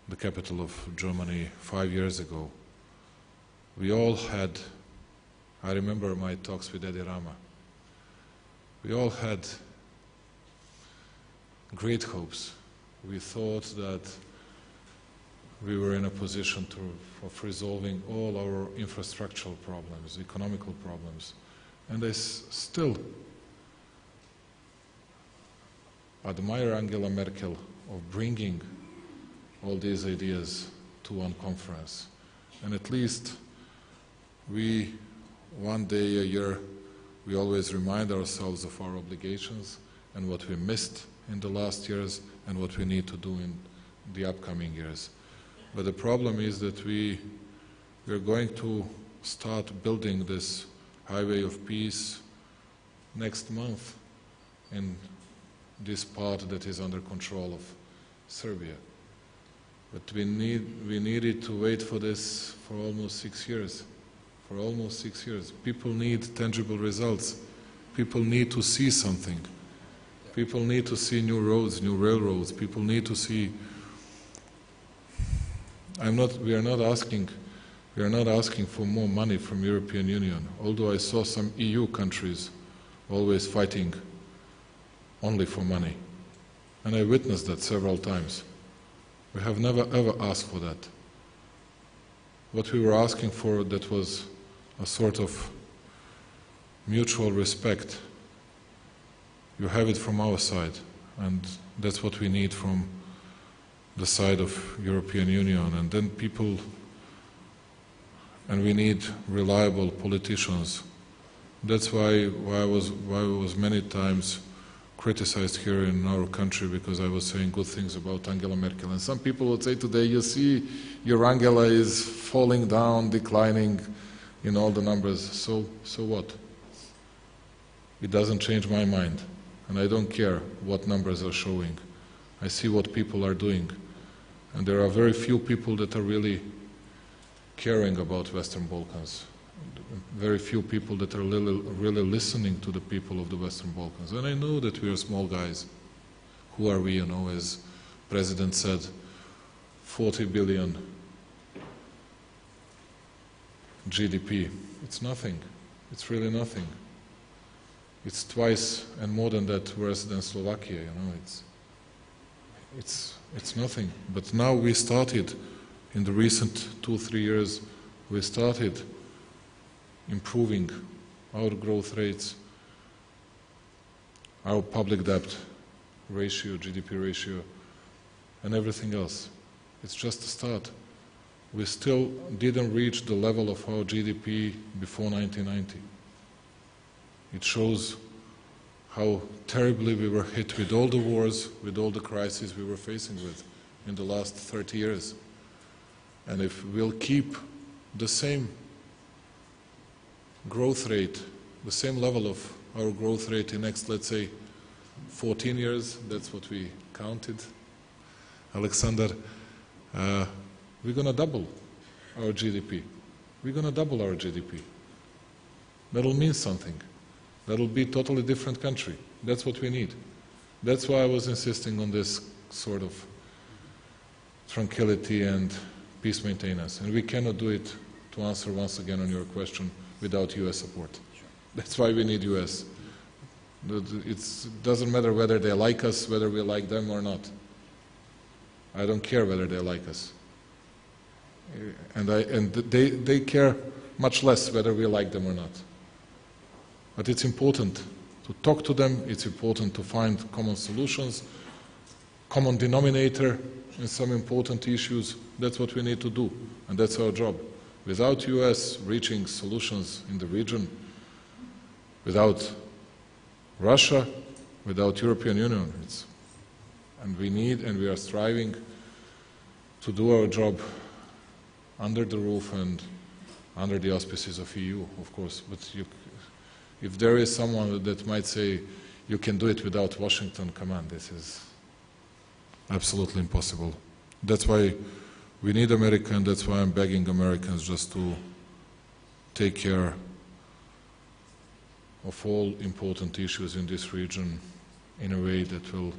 the capital of Germany 5 years ago. We all had, I remember my talks with Edi Rama, we all had great hopes. We thought that we were in a position of resolving all our infrastructural problems, economical problems. And I still admire Angela Merkel of bringing all these ideas to one conference. And at least we, one day a year, we always remind ourselves of our obligations and what we missed in the last years and what we need to do in the upcoming years. But the problem is that we are going to start building this highway of peace next month in this part that is under control of Serbia. But we needed to wait for this for almost 6 years. For almost 6 years. People need tangible results. People need to see something. People need to see new roads, new railroads. People need to see. We are not asking for more money from European Union. Although I saw some EU countries always fighting only for money, and I witnessed that several times. We have never ever asked for that. What we were asking for, that was a sort of mutual respect. You have it from our side, and that's what we need from the side of European Union. And then people, and we need reliable politicians. That's why I was many times criticized here in our country, because I was saying good things about Angela Merkel. And some people would say today, you see, your Angela is falling down, declining in all the numbers. So what? It doesn't change my mind. And I don't care what numbers are showing. I see what people are doing. And there are very few people that are really caring about Western Balkans. Very few people that are really listening to the people of the Western Balkans. And I know that we are small guys. Who are we, you know, as President said, 40 billion GDP. It's nothing. It's really nothing. It's twice and more than that worse than Slovakia, you know. It's nothing. But now we started in the recent 2-3 years we started improving our growth rates, our public debt ratio, GDP ratio, and everything else. It's just a start. We still didn't reach the level of our GDP before 1990. It shows how terribly we were hit with all the wars, with all the crises we were facing with in the last 30 years. And if we'll keep the same growth rate, the same level of our growth rate in next, let's say, 14 years, that's what we counted, Aleksandar, we're going to double our GDP. We're going to double our GDP. That'll mean something. That'll be a totally different country. That's what we need. That's why I was insisting on this sort of tranquility and peace maintenance. And we cannot do it, to answer once again on your question, without US support. Sure. That's why we need US. It doesn't matter whether they like us, whether we like them or not. I don't care whether they like us. And they care much less whether we like them or not. But it's important to talk to them, it's important to find common solutions, common denominator in some important issues. That's what we need to do, and that's our job. Without US reaching solutions in the region, without Russia, without European Union, and we need and we are striving to do our job under the roof and under the auspices of EU, of course. But if there is someone that might say you can do it without Washington, come on, this is absolutely impossible. That's why we need America, and that's why I'm begging Americans just to take care of all important issues in this region in a way that will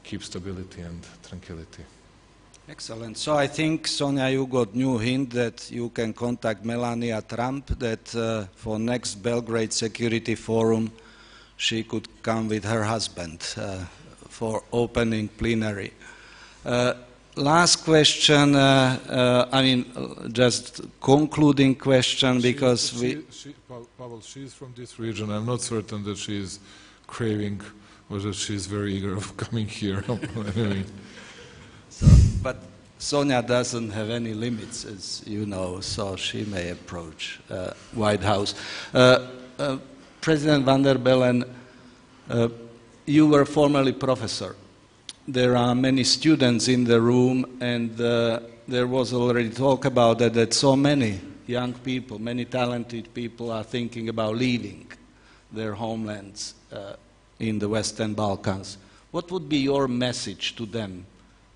keep stability and tranquility. Excellent. So I think, Sonja, you got new hint that you can contact Melania Trump, that for next Belgrade Security Forum she could come with her husband for opening plenary. Last question, just concluding question, because Pavel, she's from this region. I'm not certain that she's craving or that she's very eager of coming here. Anyway. But Sonja doesn't have any limits, as you know, so she may approach White House. President van der Bellen, you were formerly professor. There are many students in the room, and there was already talk about that so many young people, many talented people are thinking about leaving their homelands in the Western Balkans. What would be your message to them?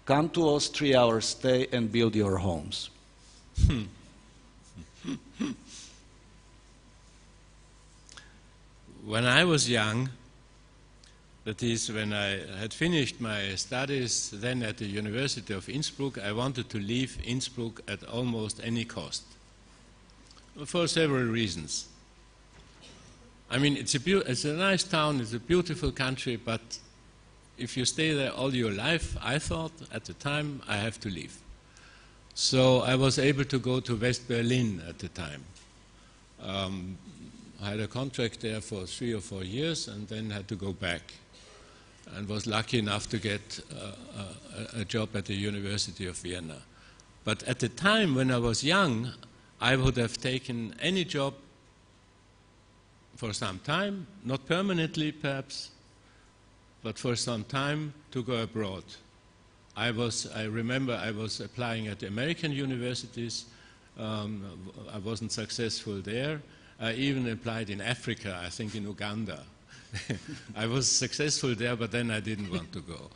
Come to Austria or stay and build your homes. When I was young, that is, when I had finished my studies then at the University of Innsbruck, I wanted to leave Innsbruck at almost any cost, for several reasons. I mean, it's a nice town, it's a beautiful country, but if you stay there all your life, I thought at the time, I have to leave. So I was able to go to West Berlin at the time. I had a contract there for 3 or 4 years and then had to go back, and was lucky enough to get a job at the University of Vienna. But at the time when I was young, I would have taken any job for some time, not permanently perhaps, but for some time to go abroad. I remember I was applying at the American universities. I wasn't successful there. I even applied in Africa, I think in Uganda. I was successful there, but then I didn't want to go.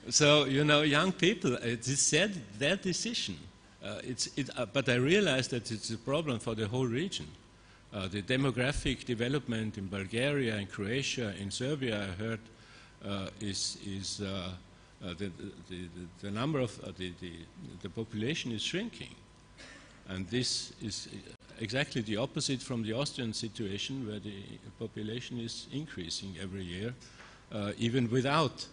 So, you know, young people, it's their decision. But I realized that it's a problem for the whole region. The demographic development in Bulgaria, in Croatia, in Serbia, I heard, the number of the population is shrinking, and this is exactly the opposite from the Austrian situation, where the population is increasing every year, even without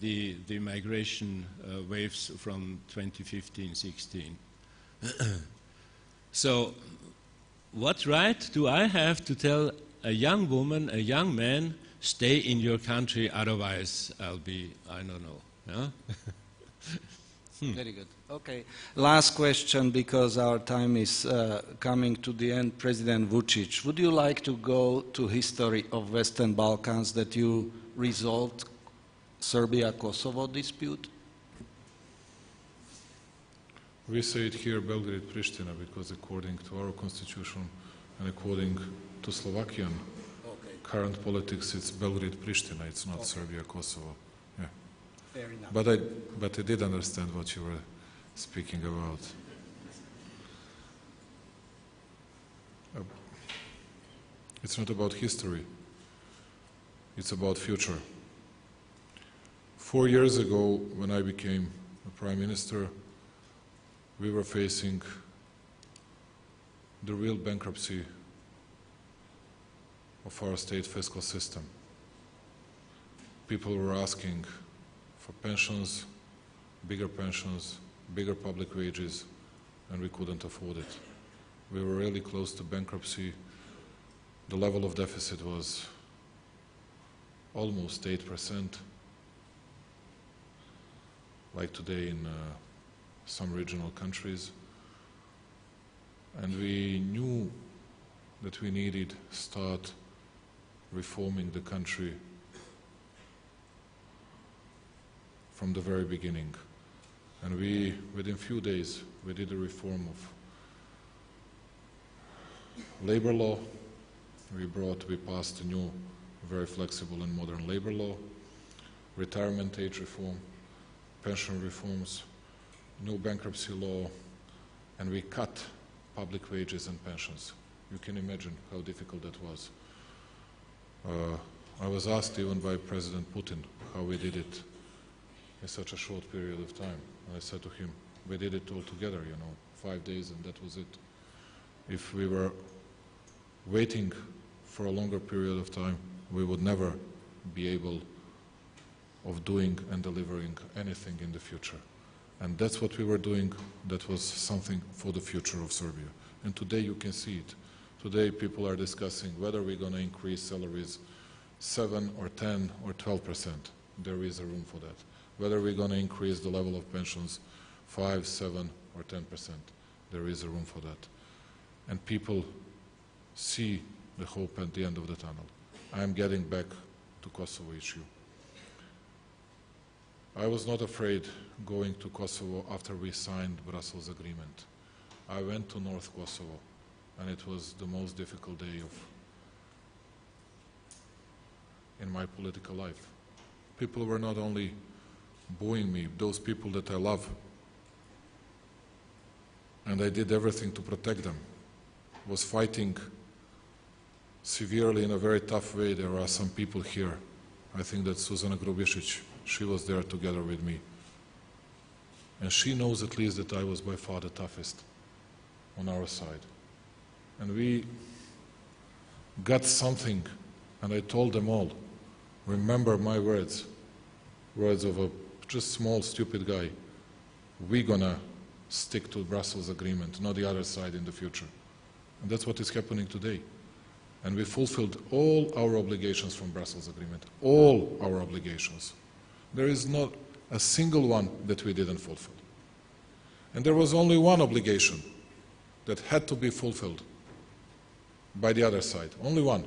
the migration waves from 2015-16. So, what right do I have to tell a young woman, a young man, stay in your country, otherwise I'll be, I don't know. Yeah? Very good. Okay. Last question, because our time is coming to the end. President Vučić, would you like to go to history of Western Balkans that you resolved Serbia-Kosovo dispute? We say it here, Belgrade-Pristina, because according to our constitution and according to Slovakian current politics, it's Belgrade-Pristina, it's not Serbia-Kosovo. Yeah. Fair enough. But I did understand what you were speaking about. It's not about history, it's about future. 4 years ago, when I became a prime minister, we were facing the real bankruptcy of our state fiscal system. People were asking for pensions, bigger public wages, and we couldn't afford it. We were really close to bankruptcy. The level of deficit was almost 8%, like today in some regional countries. And we knew that we needed to start reforming the country from the very beginning. And we, within few days, we did a reform of labor law. We passed a new, very flexible and modern labor law, retirement age reform, pension reforms, new bankruptcy law, and we cut public wages and pensions. You can imagine how difficult that was. I was asked even by President Putin how we did it in such a short period of time. And I said to him, we did it all together, 5 days, and that was it. If we were waiting for a longer period of time, we would never be able of doing and delivering anything in the future. And that's what we were doing. That was something for the future of Serbia. And today you can see it. Today people are discussing whether we're going to increase salaries 7 or 10 or 12%. There is a room for that. Whether we're going to increase the level of pensions 5, 7 or 10%. There is a room for that. And people see the hope at the end of the tunnel. I am getting back to Kosovo issue. I was not afraid going to Kosovo after we signed Brussels agreement. I went to North Kosovo, and it was the most difficult day in my political life. People were not only booing me, those people that I love, and I did everything to protect them, was fighting severely in a very tough way. There are some people here. I think that Suzana Grubješić, she was there together with me. And she knows at least that I was by far the toughest on our side. And we got something, and I told them all, remember my words of a just small, stupid guy. We're gonna stick to the Brussels agreement, not the other side in the future. And that's what is happening today. And we fulfilled all our obligations from Brussels agreement, all our obligations. There is not a single one that we didn't fulfill. And there was only one obligation that had to be fulfilled by the other side, only one.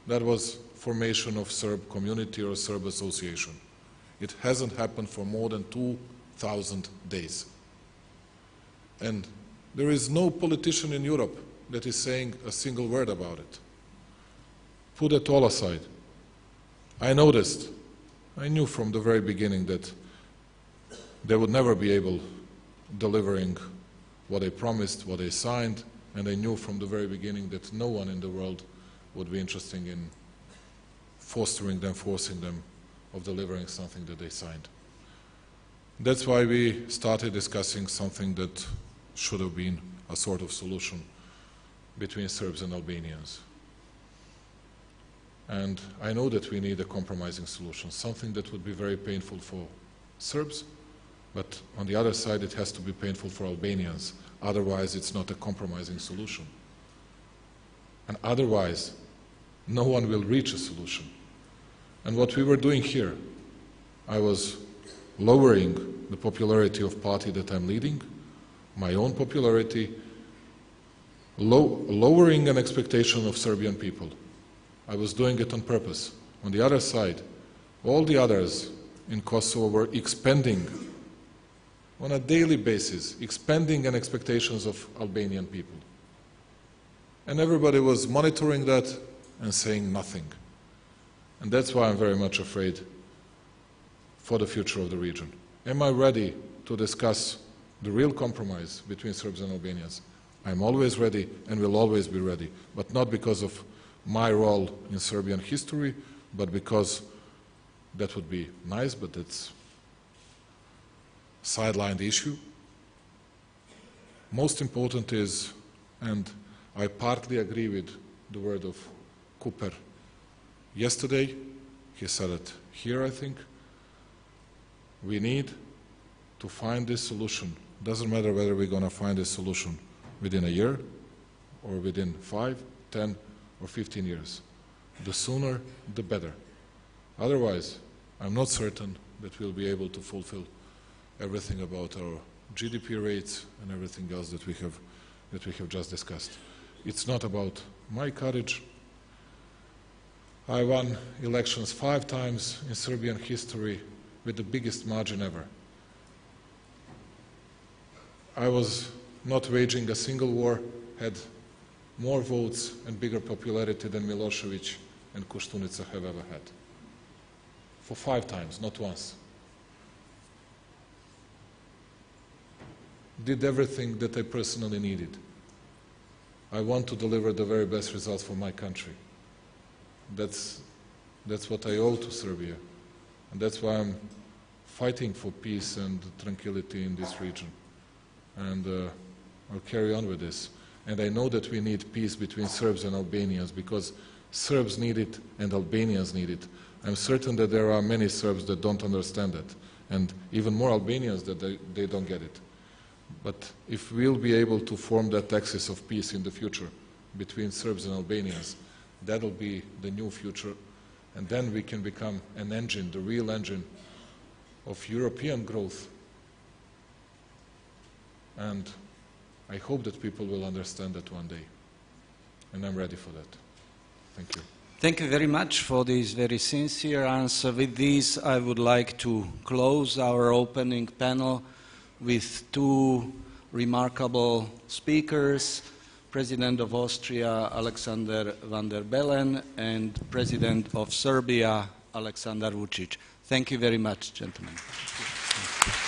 That was formation of Serb community or Serb association. It hasn't happened for more than 2,000 days. And there is no politician in Europe that is saying a single word about it. Put it all aside. I knew from the very beginning that they would never be able delivering what they promised, what they signed, and I knew from the very beginning that no one in the world would be interested in forcing them of delivering something that they signed. That's why we started discussing something that should have been a sort of solution between Serbs and Albanians. And I know that we need a compromising solution, something that would be very painful for Serbs, But on the other side, it has to be painful for Albanians. Otherwise, it's not a compromising solution. And otherwise, no one will reach a solution. And what we were doing here, I was lowering the popularity of party that I'm leading, my own popularity, lowering an expectation of Serbian people. I was doing it on purpose. On the other side, all the others in Kosovo were expanding on a daily basis, expanding an expectations of Albanian people. And everybody was monitoring that and saying nothing. And that's why I'm very much afraid for the future of the region. Am I ready to discuss the real compromise between Serbs and Albanians? I'm always ready and will always be ready, but not because of my role in Serbian history, but because that would be nice, but it's a sidelined issue. Most important is, and I partly agree with the word of Cooper yesterday, he said it here, I think, we need to find this solution. Doesn't matter whether we're going to find this solution within a year or within 5, 10 or 15 years. The sooner, the better. Otherwise, I'm not certain that we'll be able to fulfill everything about our GDP rates and everything else that we have just discussed. It's not about my courage. I won elections 5 times in Serbian history with the biggest margin ever. I was not waging a single war, had more votes and bigger popularity than Milosevic and Koštunica have ever had. For 5 times, not once. Did everything that I personally needed. I want to deliver the very best results for my country. That's what I owe to Serbia. And that's why I'm fighting for peace and tranquility in this region. And I'll carry on with this. And I know that we need peace between Serbs and Albanians because Serbs need it and Albanians need it. I'm certain that there are many Serbs that don't understand it, and even more Albanians that they don't get it. But if we'll be able to form that axis of peace in the future between Serbs and Albanians, that'll be the new future, and then we can become an engine, the real engine of European growth. And I hope that people will understand that one day, and I'm ready for that. Thank you. Thank you very much for this very sincere answer. With this, I would like to close our opening panel with 2 remarkable speakers, President of Austria, Aleksandar van der Bellen, and President of Serbia, Aleksandar Vučić. Thank you very much, gentlemen. Thank you.